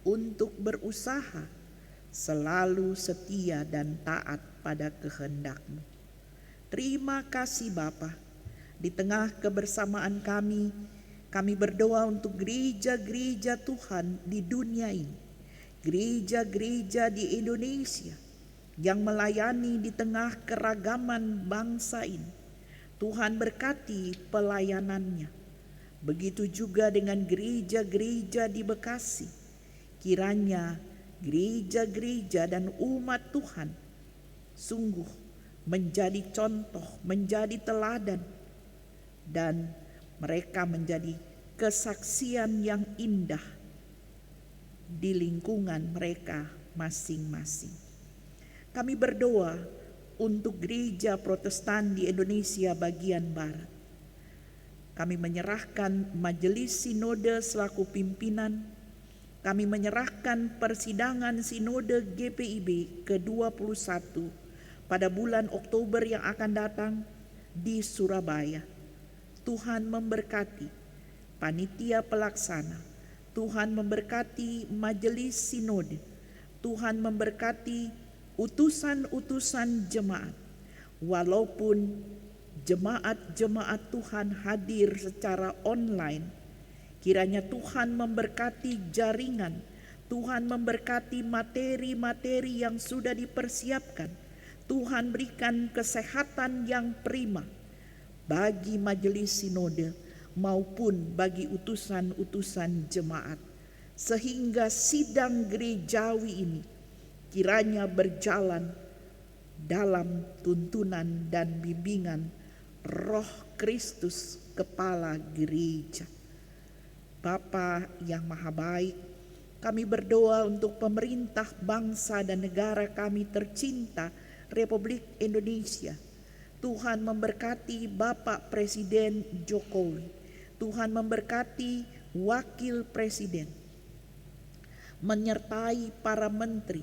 untuk berusaha selalu setia dan taat pada kehendak-Mu. Terima kasih Bapa. Di tengah kebersamaan kami berdoa untuk gereja-gereja Tuhan di dunia ini, gereja-gereja di Indonesia yang melayani di tengah keragaman bangsa ini. Tuhan berkati pelayanannya. Begitu juga dengan gereja-gereja di Bekasi. Kiranya gereja-gereja dan umat Tuhan sungguh menjadi contoh, menjadi teladan, dan mereka menjadi kesaksian yang indah di lingkungan mereka masing-masing. Kami berdoa untuk gereja Protestan di Indonesia bagian Barat. Kami menyerahkan Majelis Sinode selaku pimpinan. Kami menyerahkan persidangan Sinode GPIB ke-21 pada bulan Oktober yang akan datang di Surabaya. Tuhan memberkati panitia pelaksana, Tuhan memberkati majelis sinode, Tuhan memberkati utusan-utusan jemaat. Walaupun jemaat-jemaat Tuhan hadir secara online, kiranya Tuhan memberkati jaringan, Tuhan memberkati materi-materi yang sudah dipersiapkan. Tuhan berikan kesehatan yang prima bagi majelis sinode maupun bagi utusan-utusan jemaat, sehingga sidang gerejawi ini kiranya berjalan dalam tuntunan dan bimbingan Roh Kristus Kepala Gereja. Bapa yang Maha Baik, kami berdoa untuk pemerintah bangsa dan negara kami tercinta Republik Indonesia. Tuhan memberkati Bapak Presiden Jokowi. Tuhan memberkati wakil presiden, menyertai para menteri,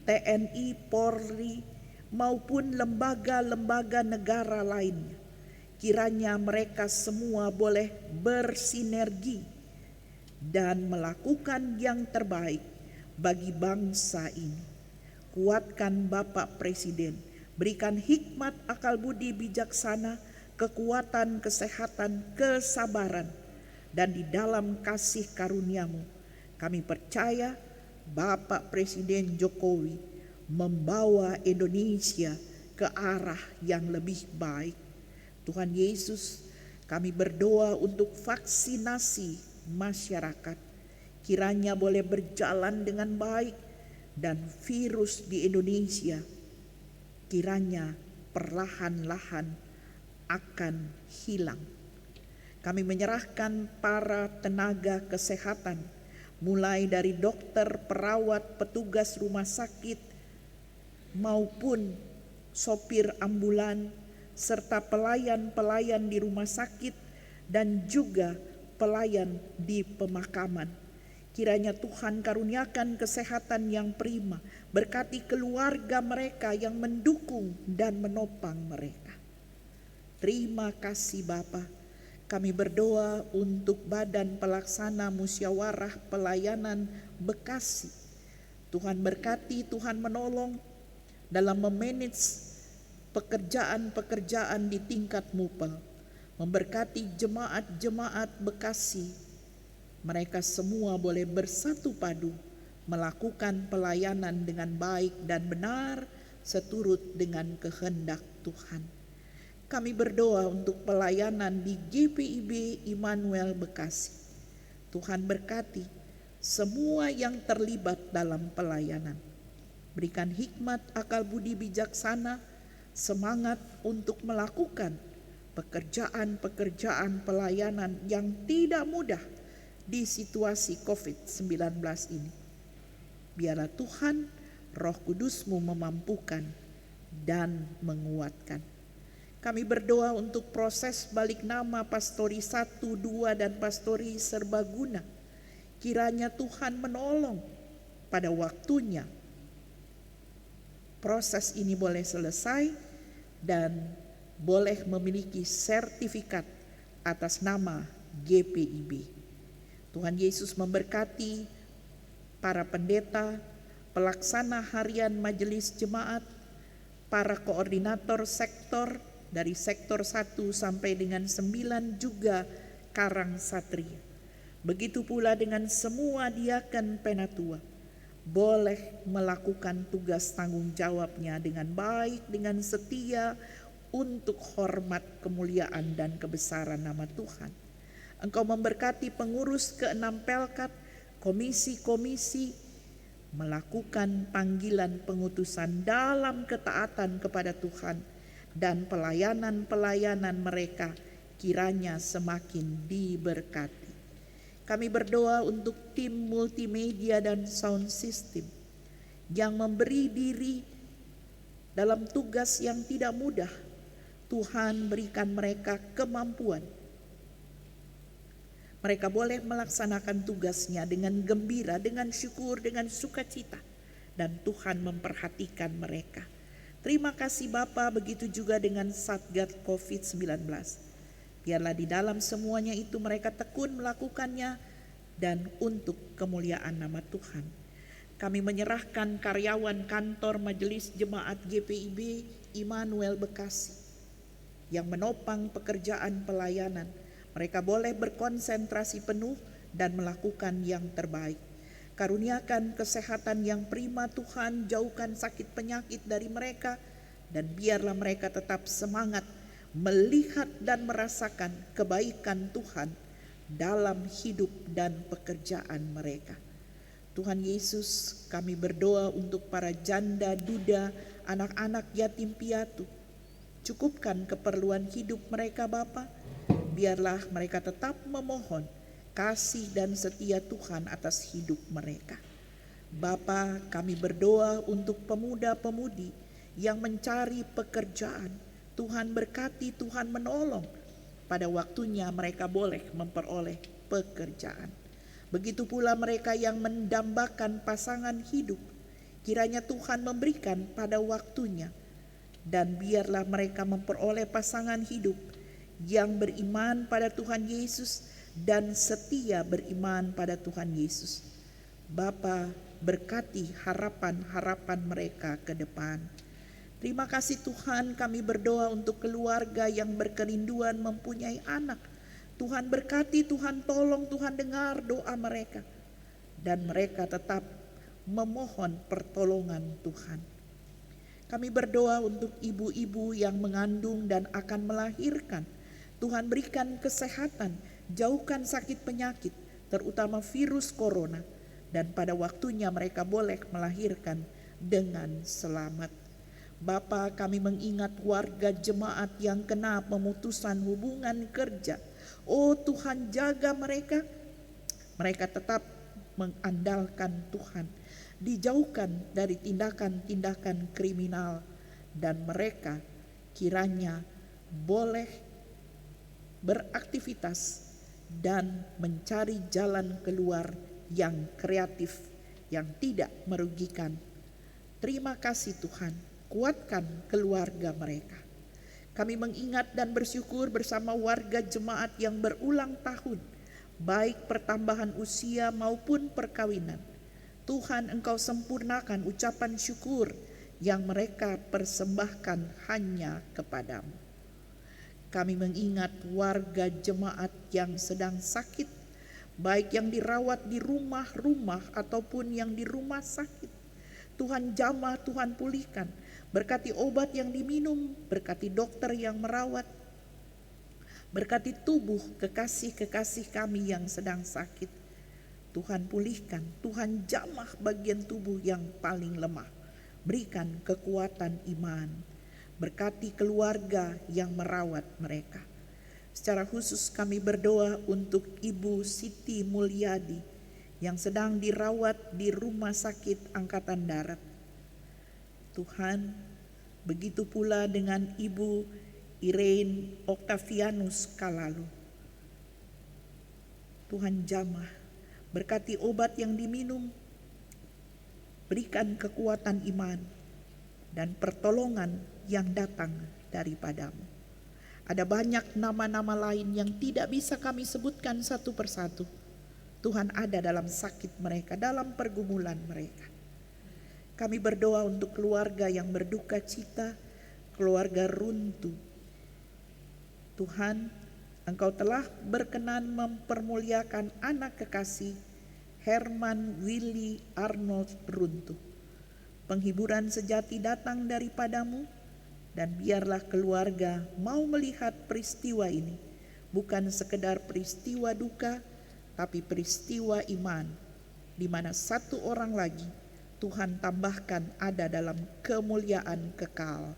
TNI, Polri, maupun lembaga-lembaga negara lainnya. Kiranya mereka semua boleh bersinergi dan melakukan yang terbaik bagi bangsa ini. Kuatkan Bapak Presiden, berikan hikmat, akal budi bijaksana, kekuatan, kesehatan, kesabaran, dan di dalam kasih karunia-Mu kami percaya Bapak Presiden Jokowi membawa Indonesia ke arah yang lebih baik. Tuhan Yesus, kami berdoa untuk vaksinasi masyarakat. Kiranya boleh berjalan dengan baik dan virus di Indonesia kiranya perlahan-lahan akan hilang. Kami menyerahkan para tenaga kesehatan, mulai dari dokter, perawat, petugas rumah sakit, maupun sopir ambulan, serta pelayan-pelayan di rumah sakit dan juga pelayan di pemakaman. Kiranya Tuhan karuniakan kesehatan yang prima, berkati keluarga mereka yang mendukung dan menopang mereka. Terima kasih Bapa. Kami berdoa untuk Badan Pelaksana Musyawarah Pelayanan Bekasi. Tuhan berkati, Tuhan menolong dalam memanage pekerjaan-pekerjaan di tingkat MUPEL. Memberkati jemaat-jemaat Bekasi. Mereka semua boleh bersatu padu melakukan pelayanan dengan baik dan benar seturut dengan kehendak Tuhan. Kami berdoa untuk pelayanan di GPIB Immanuel Bekasi. Tuhan berkati semua yang terlibat dalam pelayanan. Berikan hikmat, akal budi bijaksana, semangat untuk melakukan pekerjaan-pekerjaan pelayanan yang tidak mudah di situasi COVID-19 ini. Biarlah Tuhan, Roh Kudus-Mu memampukan dan menguatkan. Kami berdoa untuk proses balik nama Pastori 1, 2, dan Pastori Serbaguna. Kiranya Tuhan menolong pada waktunya proses ini boleh selesai dan boleh memiliki sertifikat atas nama GPIB. Tuhan Yesus memberkati para pendeta, pelaksana harian majelis jemaat, para koordinator sektor dari sektor 1 sampai dengan 9 juga Karang Satria. Begitu pula dengan semua diaken penatua boleh melakukan tugas tanggung jawabnya dengan baik, dengan setia untuk hormat, kemuliaan, dan kebesaran nama Tuhan. Engkau memberkati pengurus ke-6 Pelkat, komisi-komisi, melakukan panggilan pengutusan dalam ketaatan kepada Tuhan, dan pelayanan-pelayanan mereka kiranya semakin diberkati. Kami berdoa untuk tim multimedia dan sound system yang memberi diri dalam tugas yang tidak mudah. Tuhan berikan mereka kemampuan. Mereka boleh melaksanakan tugasnya dengan gembira, dengan syukur, dengan sukacita. Dan Tuhan memperhatikan mereka. Terima kasih Bapa, begitu juga dengan Satgas COVID-19. Biarlah di dalam semuanya itu mereka tekun melakukannya dan untuk kemuliaan nama Tuhan. Kami menyerahkan karyawan kantor Majelis Jemaat GPIB Immanuel Bekasi yang menopang pekerjaan pelayanan. Mereka boleh berkonsentrasi penuh dan melakukan yang terbaik. Karuniakan kesehatan yang prima Tuhan, jauhkan sakit penyakit dari mereka, dan biarlah mereka tetap semangat melihat dan merasakan kebaikan Tuhan dalam hidup dan pekerjaan mereka. Tuhan Yesus, kami berdoa untuk para janda, duda, anak-anak yatim piatu. Cukupkan keperluan hidup mereka Bapa. Biarlah mereka tetap memohon kasih dan setia Tuhan atas hidup mereka. Bapa, kami berdoa untuk pemuda-pemudi yang mencari pekerjaan. Tuhan berkati, Tuhan menolong. pada waktunya mereka boleh memperoleh pekerjaan. Begitu pula mereka yang mendambakan pasangan hidup, kiranya Tuhan memberikan pada waktunya, dan biarlah mereka memperoleh pasangan hidup yang beriman pada Tuhan Yesus dan setia beriman pada Tuhan Yesus. Bapa, berkati harapan-harapan mereka ke depan. Terima kasih Tuhan, kami berdoa untuk keluarga yang berkerinduan mempunyai anak. Tuhan berkati, Tuhan tolong, Tuhan dengar doa mereka. Dan mereka tetap memohon pertolongan Tuhan. Kami berdoa untuk ibu-ibu yang mengandung dan akan melahirkan. Tuhan berikan kesehatan, jauhkan sakit penyakit, terutama virus corona. Dan pada waktunya mereka boleh melahirkan dengan selamat. Bapa, kami mengingat warga jemaat yang kena pemutusan hubungan kerja. Oh Tuhan, jaga mereka. Mereka tetap mengandalkan Tuhan. Dijauhkan dari tindakan-tindakan kriminal. Dan mereka kiranya boleh beraktivitas dan mencari jalan keluar yang kreatif, yang tidak merugikan. Terima kasih Tuhan, kuatkan keluarga mereka. Kami mengingat dan bersyukur bersama warga jemaat yang berulang tahun, baik pertambahan usia maupun perkawinan. Tuhan, Engkau sempurnakan ucapan syukur yang mereka persembahkan hanya kepadamu. Kami mengingat warga jemaat yang sedang sakit, baik yang dirawat di rumah-rumah ataupun yang di rumah sakit. Tuhan jamah, Tuhan pulihkan. Berkati obat yang diminum, berkati dokter yang merawat, berkati tubuh kekasih-kekasih kami yang sedang sakit. Tuhan pulihkan, Tuhan jamah bagian tubuh yang paling lemah. Berikan kekuatan iman. Berkati keluarga yang merawat mereka. Secara khusus kami berdoa untuk Ibu Siti Mulyadi yang sedang dirawat di Rumah Sakit Angkatan Darat. Tuhan, begitu pula dengan Ibu Irene Octavianus Kalalu. Tuhan jamah, berkati obat yang diminum, berikan kekuatan iman dan pertolongan yang datang daripadamu. Ada banyak nama-nama lain yang tidak bisa kami sebutkan satu persatu. Tuhan ada dalam sakit mereka, dalam pergumulan mereka. Kami berdoa untuk keluarga yang berduka cita, keluarga runtuh. Tuhan, Engkau telah berkenan mempermuliakan anak kekasih Herman Willy Arnold runtuh. Penghiburan sejati datang daripadamu, dan biarlah keluarga mau melihat peristiwa ini, bukan sekedar peristiwa duka, tapi peristiwa iman, di mana satu orang lagi Tuhan tambahkan ada dalam kemuliaan kekal.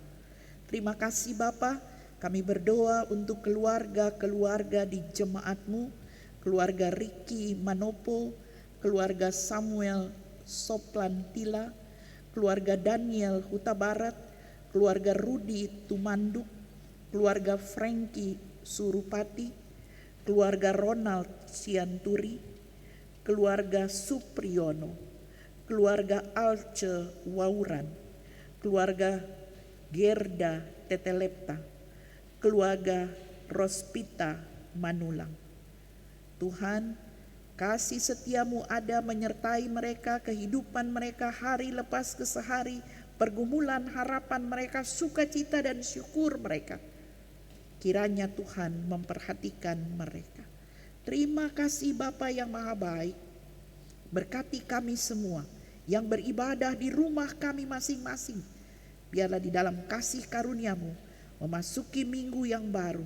Terima kasih Bapa, kami berdoa untuk keluarga-keluarga di jemaat-Mu, keluarga Ricky Manopo, keluarga Samuel Soplantila, keluarga Daniel Huta Barat, keluarga Rudi Tumanduk, keluarga Frankie Surupati, keluarga Ronald Sianturi, keluarga Supriyono, keluarga Alce Wauran, keluarga Gerda Tetelepta, keluarga Rospita Manulang. Tuhan, kasih setiamu ada menyertai mereka, kehidupan mereka hari lepas ke sehari, pergumulan harapan mereka, sukacita dan syukur mereka. Kiranya Tuhan memperhatikan mereka. Terima kasih Bapa yang Maha Baik. Berkati kami semua yang beribadah di rumah kami masing-masing. Biarlah di dalam kasih karunia-Mu memasuki minggu yang baru,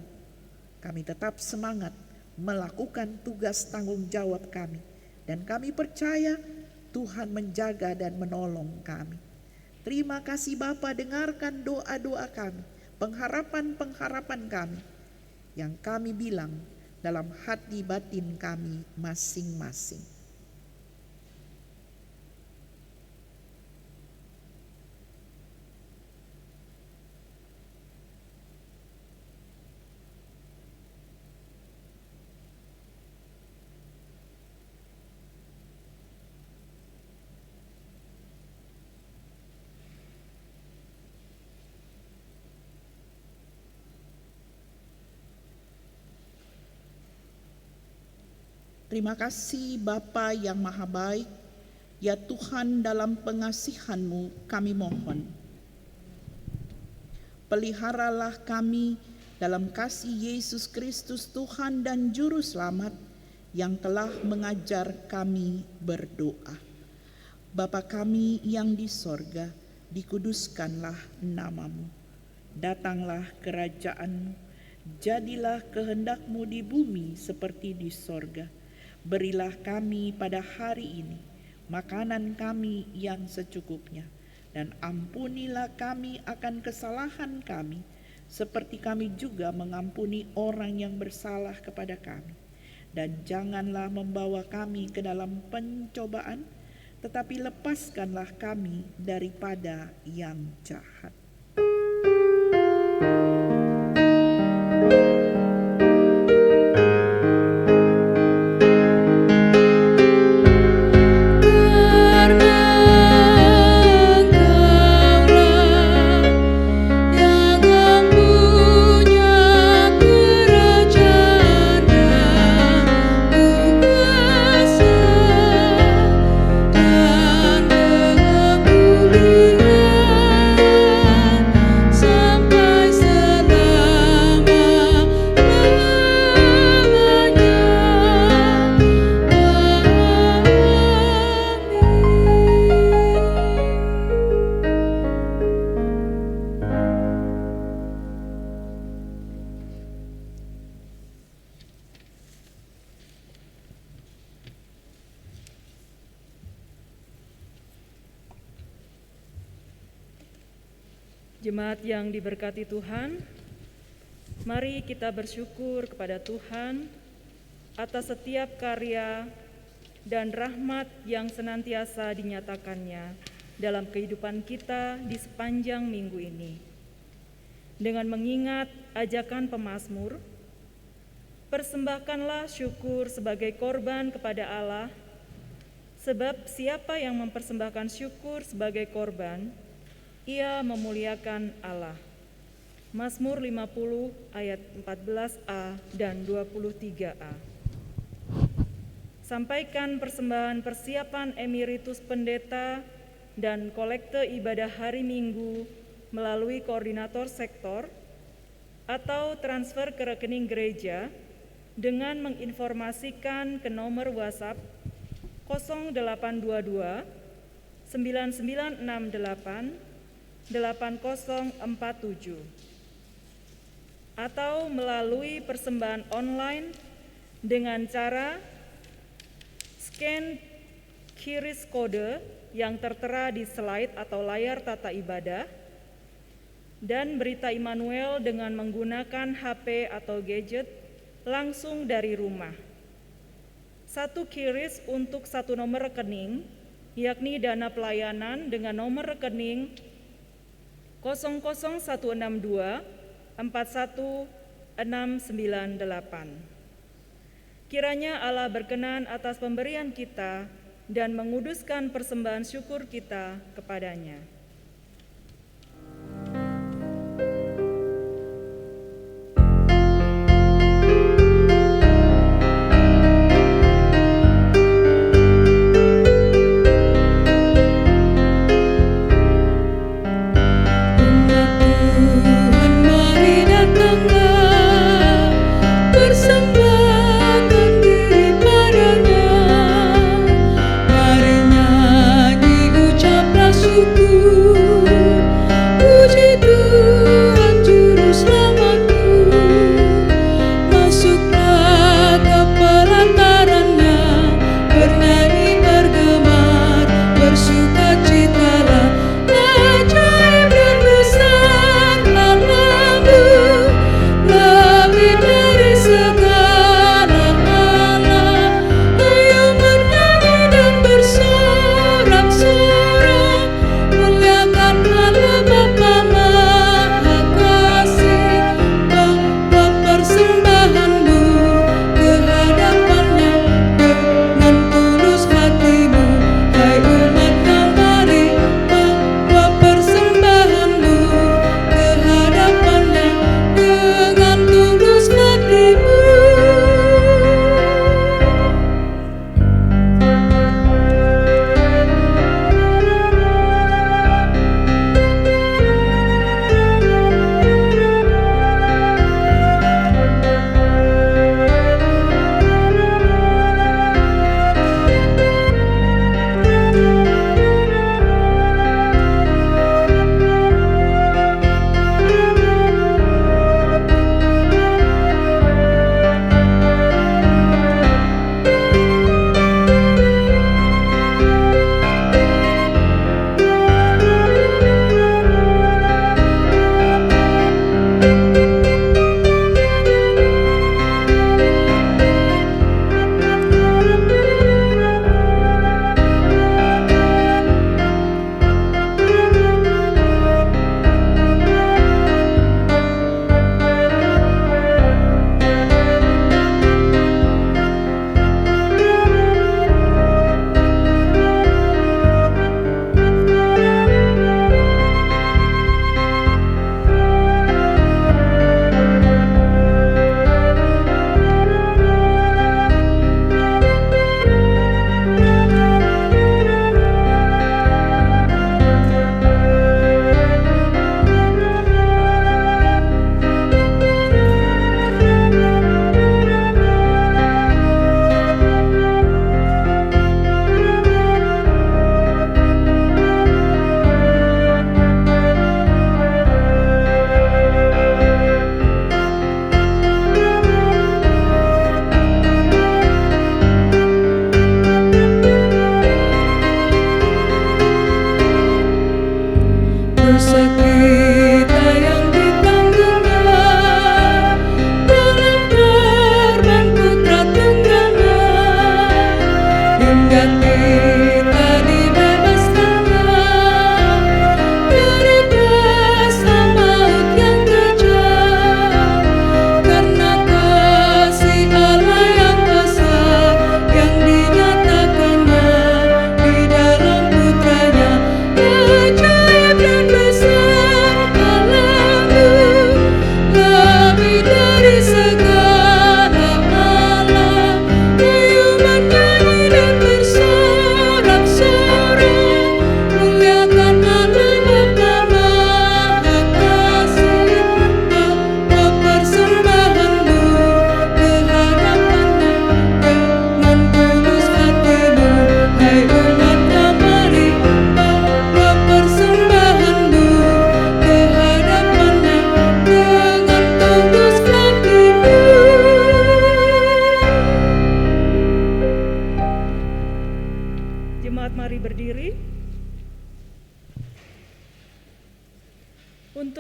kami tetap semangat melakukan tugas tanggung jawab kami. Dan kami percaya Tuhan menjaga dan menolong kami. Terima kasih Bapa, dengarkan doa-doa kami, pengharapan-pengharapan kami yang kami bilang dalam hati batin kami masing-masing. Terima kasih Bapa yang Maha Baik, ya Tuhan, dalam pengasihan-Mu kami mohon. Peliharalah kami dalam kasih Yesus Kristus Tuhan dan Juru Selamat yang telah mengajar kami berdoa. Bapa kami yang di sorga, dikuduskanlah nama-Mu. Datanglah kerajaan-Mu, jadilah kehendak-Mu di bumi seperti di sorga. Berilah kami pada hari ini makanan kami yang secukupnya, dan ampunilah kami akan kesalahan kami, seperti kami juga mengampuni orang yang bersalah kepada kami. Dan janganlah membawa kami ke dalam pencobaan, tetapi lepaskanlah kami daripada yang jahat. Jemaat yang diberkati Tuhan, mari kita bersyukur kepada Tuhan atas setiap karya dan rahmat yang senantiasa dinyatakannya dalam kehidupan kita di sepanjang minggu ini. Dengan mengingat ajakan pemazmur, persembahkanlah syukur sebagai korban kepada Allah, sebab siapa yang mempersembahkan syukur sebagai korban, ia memuliakan Allah. Mazmur 50 ayat 14a dan 23a. Sampaikan persembahan persiapan emeritus pendeta dan kolekte ibadah hari Minggu melalui koordinator sektor atau transfer ke rekening gereja dengan menginformasikan ke nomor WhatsApp 0822 9968 8047 atau melalui persembahan online dengan cara scan QRIS kode yang tertera di slide atau layar tata ibadah dan berita Immanuel dengan menggunakan HP atau gadget langsung dari rumah. Satu QRIS untuk satu nomor rekening, yakni dana pelayanan dengan nomor rekening 00162 41698. Kiranya Allah berkenan atas pemberian kita dan menguduskan persembahan syukur kita kepadanya. Syukur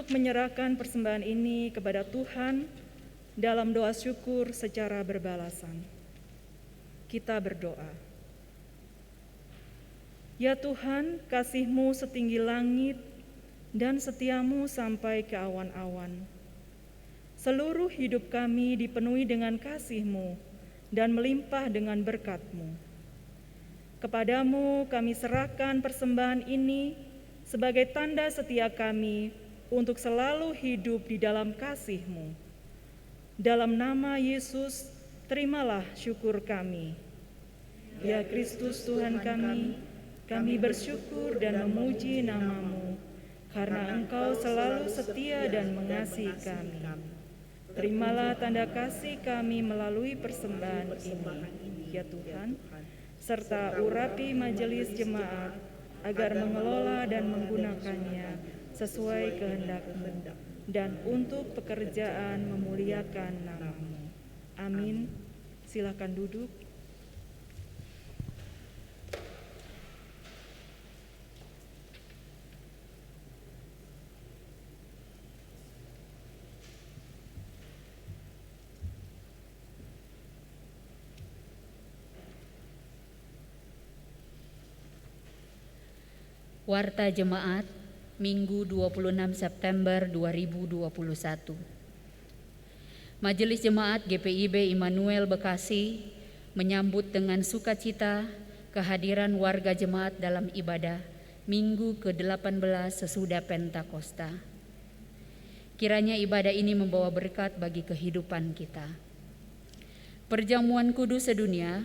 untuk menyerahkan persembahan ini kepada Tuhan dalam doa syukur secara berbalasan. Kita berdoa. Ya Tuhan, kasih-Mu setinggi langit dan setiamu sampai ke awan-awan. Seluruh hidup kami dipenuhi dengan kasih-Mu dan melimpah dengan berkat-Mu. Kepadamu kami serahkan persembahan ini sebagai tanda setia kami untuk selalu hidup di dalam kasih-Mu. Dalam nama Yesus, terimalah syukur kami. Ya Kristus Tuhan kami bersyukur dan memuji nama-Mu, karena Engkau selalu setia dan mengasihi kami. Terimalah tanda kasih kami melalui persembahan ini, ya Tuhan, serta urapi majelis jemaat agar mengelola dan menggunakannya sesuai kehendak-Mu dan untuk pekerjaan memuliakan nama-Mu. Amin. Silakan duduk. Warta Jemaat, Minggu 26 September 2021. Majelis Jemaat GPIB Immanuel Bekasi menyambut dengan sukacita kehadiran warga jemaat dalam ibadah Minggu ke-18 sesudah Pentakosta. Kiranya ibadah ini membawa berkat bagi kehidupan kita. Perjamuan kudus sedunia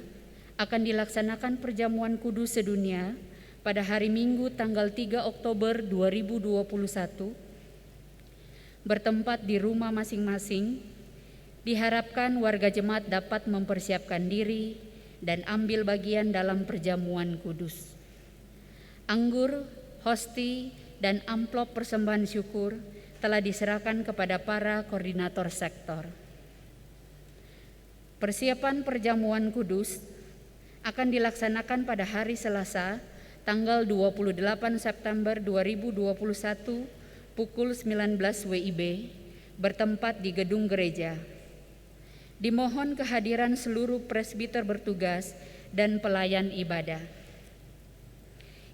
akan dilaksanakan perjamuan kudus sedunia pada hari Minggu tanggal 3 Oktober 2021 bertempat di rumah masing-masing. Diharapkan warga jemaat dapat mempersiapkan diri dan ambil bagian dalam perjamuan kudus. Anggur, hosti, dan amplop persembahan syukur telah diserahkan kepada para koordinator sektor. Persiapan perjamuan kudus akan dilaksanakan pada hari Selasa tanggal 28 September 2021 pukul 19 WIB bertempat di gedung gereja. Dimohon kehadiran seluruh presbiter bertugas dan pelayan ibadah.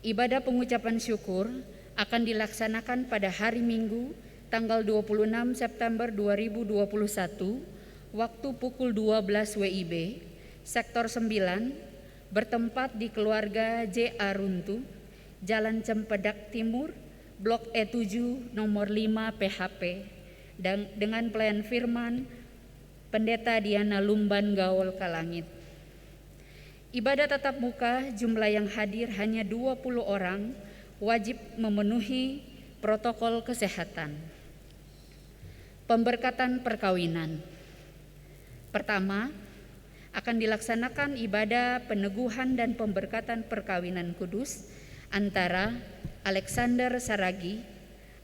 Ibadah pengucapan syukur akan dilaksanakan pada hari Minggu tanggal 26 September 2021 waktu pukul 12 WIB, sektor 9, bertempat di keluarga J.A. Runtuh, Jalan Cempedak Timur, Blok E7 nomor 5 PHP, dan dengan pelayan firman Pendeta Diana Lumban Gaul Kalangit. Ibadah tatap muka, jumlah yang hadir hanya 20 orang, wajib memenuhi protokol kesehatan. Pemberkatan perkawinan. Pertama, akan dilaksanakan ibadah peneguhan dan pemberkatan perkawinan kudus antara Alexander Saragi,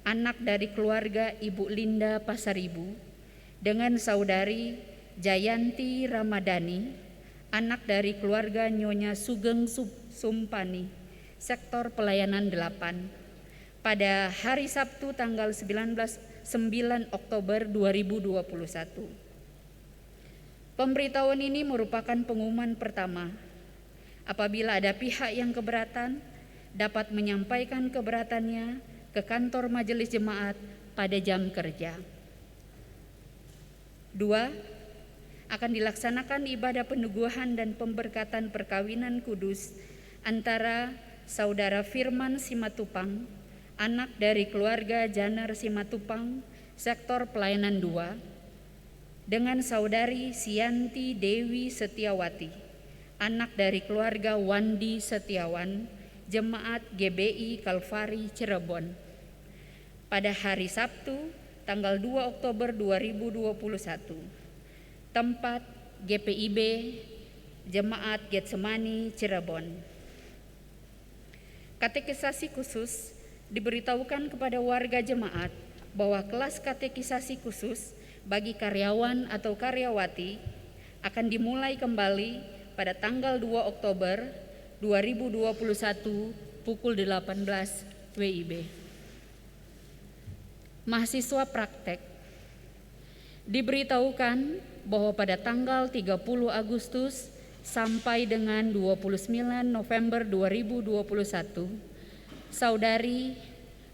anak dari keluarga Ibu Linda Pasaribu, dengan saudari Jayanti Ramadhani, anak dari keluarga Nyonya Sugeng Sumpani, sektor pelayanan 8, pada hari Sabtu tanggal 9 Oktober 2021. Pemberitahuan ini merupakan pengumuman pertama Apabila ada pihak yang keberatan, dapat menyampaikan keberatannya ke kantor majelis jemaat pada jam kerja. 2. Akan dilaksanakan ibadah peneguhan dan pemberkatan perkawinan kudus antara Saudara Firman Simatupang, anak dari keluarga Janer Simatupang, sektor pelayanan 2, dengan Saudari Sianti Dewi Setiawati, anak dari keluarga Wandi Setiawan, Jemaat GBI Kalvari Cirebon, pada hari Sabtu tanggal 2 Oktober 2021. Tempat GPIB Jemaat Getsemani Cirebon. Katekisasi khusus diberitahukan kepada warga jemaat bahwa kelas katekisasi khusus bagi karyawan atau karyawati akan dimulai kembali pada tanggal 2 Oktober 2021 pukul 18 WIB. Mahasiswa praktek diberitahukan bahwa pada tanggal 30 Agustus sampai dengan 29 November 2021, Saudari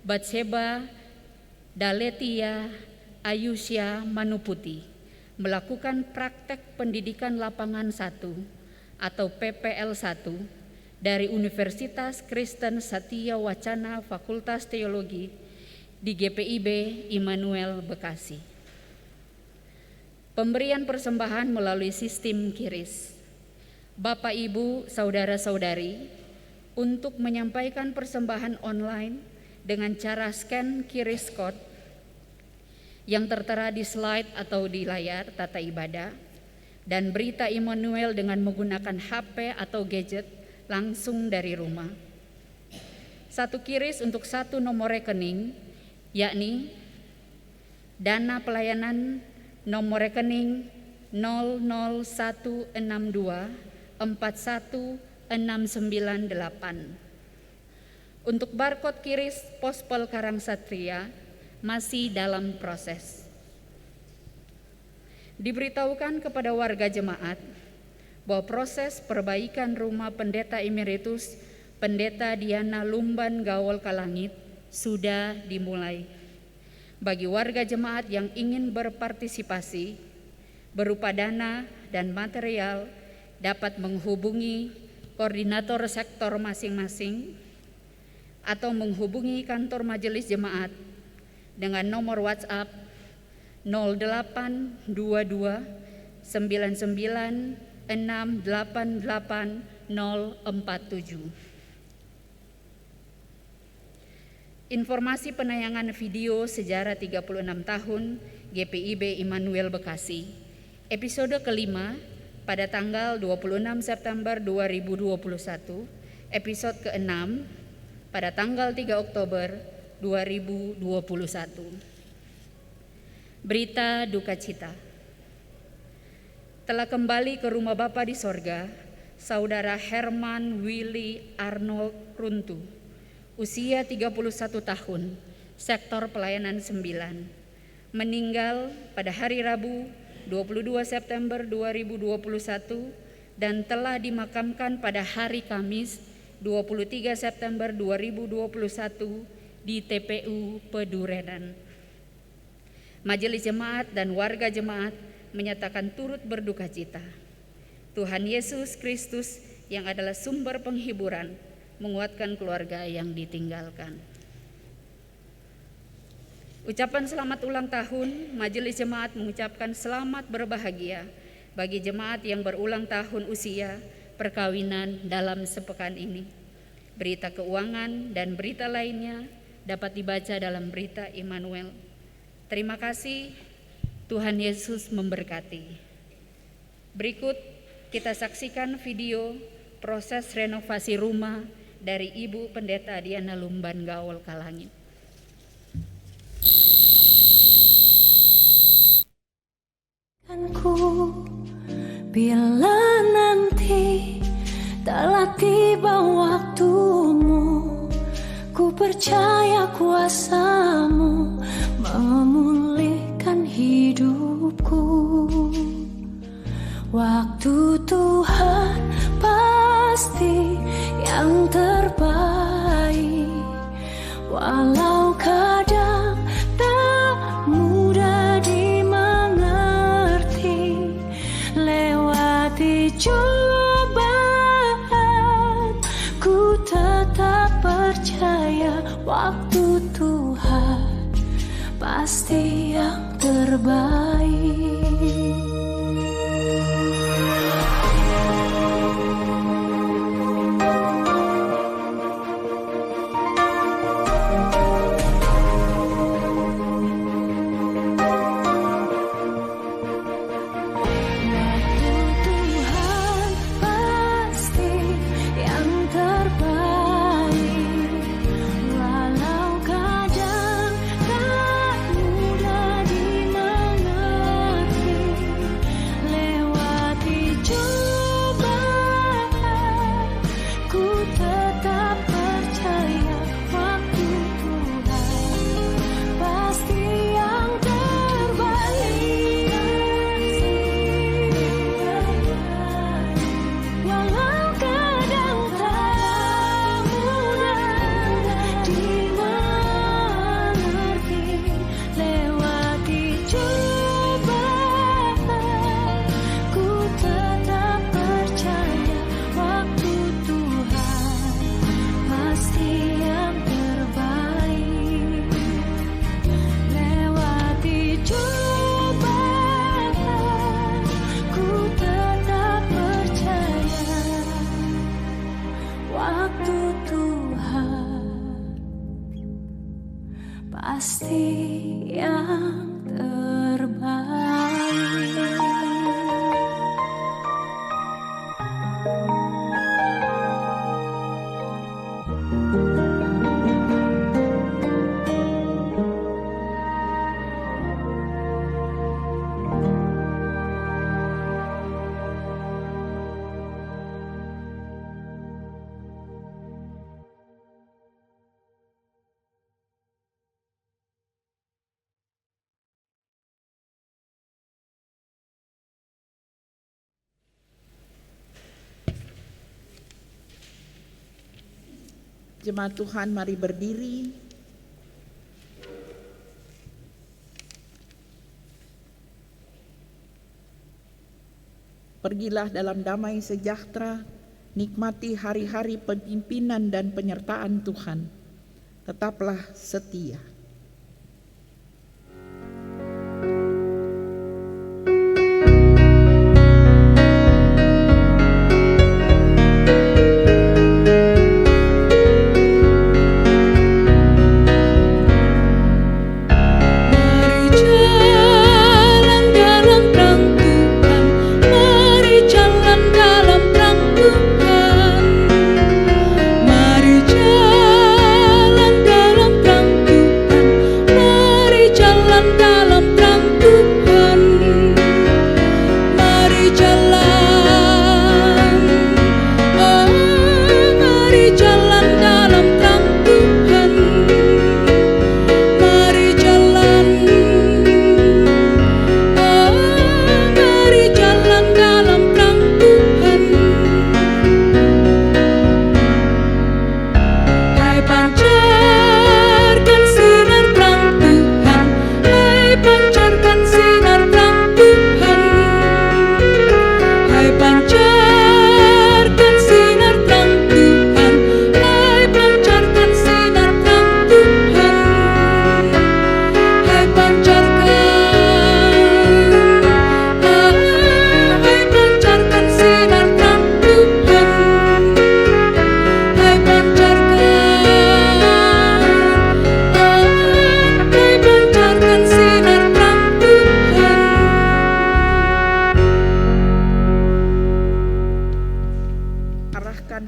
Batseba Daletia Ayusya Manuputi melakukan praktek pendidikan lapangan 1 atau PPL 1 dari Universitas Kristen Satya Wacana Fakultas Teologi di GPIB Immanuel Bekasi. Pemberian persembahan melalui sistem QRIS. Bapak, Ibu, Saudara-saudari, untuk menyampaikan persembahan online dengan cara scan QRIS code yang tertera di slide atau di layar tata ibadah, dan berita Immanuel dengan menggunakan HP atau gadget langsung dari rumah. Satu QRIS untuk satu nomor rekening, yakni dana pelayanan nomor rekening 00162416998. Untuk barcode QRIS Pospol Karangsatria masih dalam proses. Diberitahukan kepada warga jemaat bahwa proses perbaikan rumah Pendeta Emeritus Pendeta Diana Lumban Gawol Kalangit sudah dimulai. Bagi warga jemaat yang ingin berpartisipasi berupa dana dan material, dapat menghubungi koordinator sektor masing-masing atau menghubungi kantor majelis jemaat dengan nomor WhatsApp 0822 99 688047. Informasi penayangan video sejarah 36 tahun GPIB Immanuel Bekasi, episode kelima pada tanggal 26 September 2021, episode ke-6 pada tanggal 3 Oktober 2021. Berita duka cita. Telah kembali ke rumah Bapa di sorga, Saudara Herman Willy Arnold Runtu, usia 31 tahun, sektor pelayanan 9, meninggal pada hari Rabu 22 September 2021 dan telah dimakamkan pada hari Kamis 23 September 2021 di TPU Pedurenan. Majelis jemaat dan warga jemaat menyatakan turut berduka cita. Tuhan Yesus Kristus yang adalah sumber penghiburan menguatkan keluarga yang ditinggalkan. Ucapan selamat ulang tahun, Majelis Jemaat mengucapkan selamat berbahagia bagi jemaat yang berulang tahun usia perkawinan dalam sepekan ini. Berita keuangan dan berita lainnya dapat dibaca dalam berita Immanuel. Terima kasih. Tuhan Yesus memberkati. Berikut kita saksikan video proses renovasi rumah dari Ibu Pendeta Diana Lumban Gawol Kalangit. Bila nanti telah tiba waktumu, ku percaya kuasa-Mu memulihkan hidupku. Waktu Tuhan pasti pasti yang terbaik. Walau kadang tak mudah dimengerti, lewati cobaan, ku tetap percaya waktu Tuhan pasti yang terbaik. Pasti yang terbaik. Jemaat Tuhan, mari berdiri. Pergilah dalam damai sejahtera, nikmati hari-hari pemimpinan dan penyertaan Tuhan. Tetaplah setia.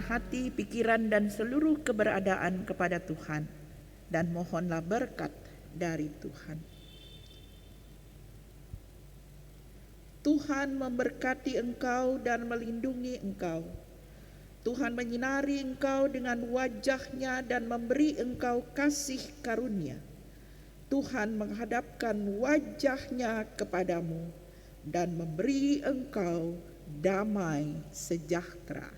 Hati, pikiran, dan seluruh keberadaan kepada Tuhan, dan mohonlah berkat dari Tuhan. Tuhan memberkati engkau dan melindungi engkau. Tuhan menyinari engkau dengan wajah-Nya dan memberi engkau kasih karunia. Tuhan menghadapkan wajah-Nya kepadamu dan memberi engkau damai sejahtera.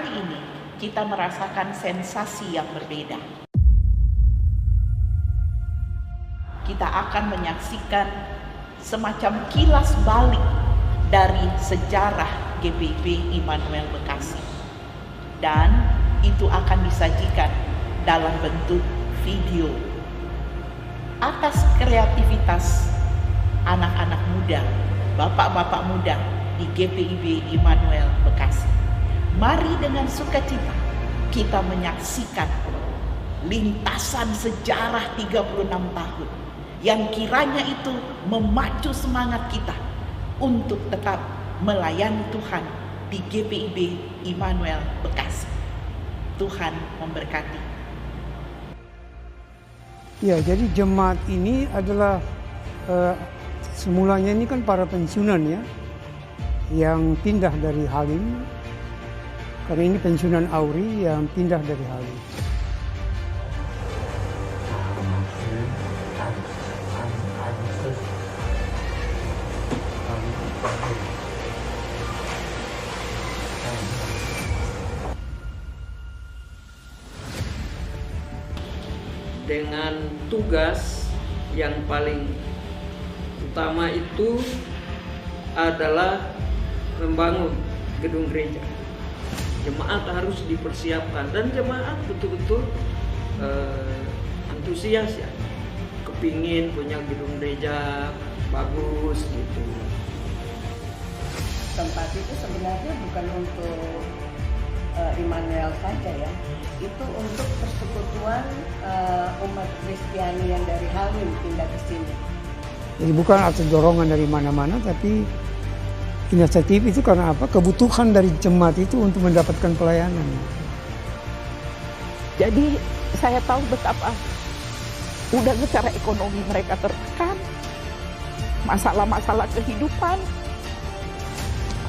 kali ini kita merasakan sensasi yang berbeda. Kita akan menyaksikan semacam kilas balik dari sejarah GPIB Immanuel Bekasi. Dan itu akan disajikan dalam bentuk video. Atas kreativitas anak-anak muda, bapak-bapak muda di GPIB Immanuel Bekasi. Mari dengan sukacita kita menyaksikan lintasan sejarah 36 tahun yang kiranya itu memacu semangat kita untuk tetap melayani Tuhan di GPIB Immanuel Bekasi. Tuhan memberkati. Ya, jadi jemaat ini adalah semulanya ini kan para pensiunan ya, yang pindah dari Halim. Karena ini pensiunan Auri yang pindah dari Halim. Dengan tugas yang paling utama itu adalah membangun gedung gereja. Jemaat harus dipersiapkan dan jemaat betul-betul antusias ya, kepingin punya gedung gereja bagus gitu. Tempat itu sebenarnya bukan untuk Immanuel saja ya, itu untuk persekutuan umat Kristiani yang dari Halim pindah ke sini. Jadi bukan atas dorongan dari mana-mana, tapi inisiatif itu karena apa? Kebutuhan dari jemaat itu untuk mendapatkan pelayanan. Jadi saya tahu betapa udah secara ekonomi mereka tertekan, masalah-masalah kehidupan.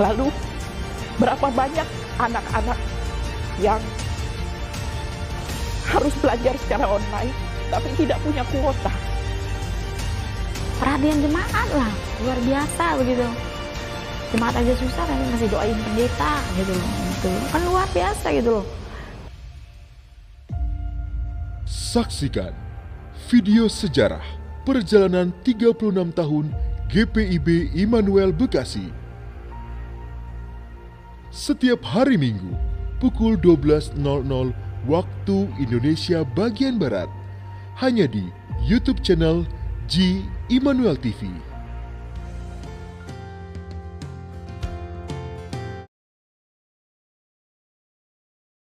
Lalu berapa banyak anak-anak yang harus belajar secara online tapi tidak punya kuota. Perhatian jemaat lah, luar biasa begitu. Jemaat aja susah kan masih doain pendeta gitu loh. Gitu. Kan luar biasa gitu loh. Saksikan video sejarah perjalanan 36 tahun GPIB Immanuel Bekasi. Setiap hari Minggu pukul 12.00 waktu Indonesia bagian Barat, hanya di YouTube channel G Immanuel TV.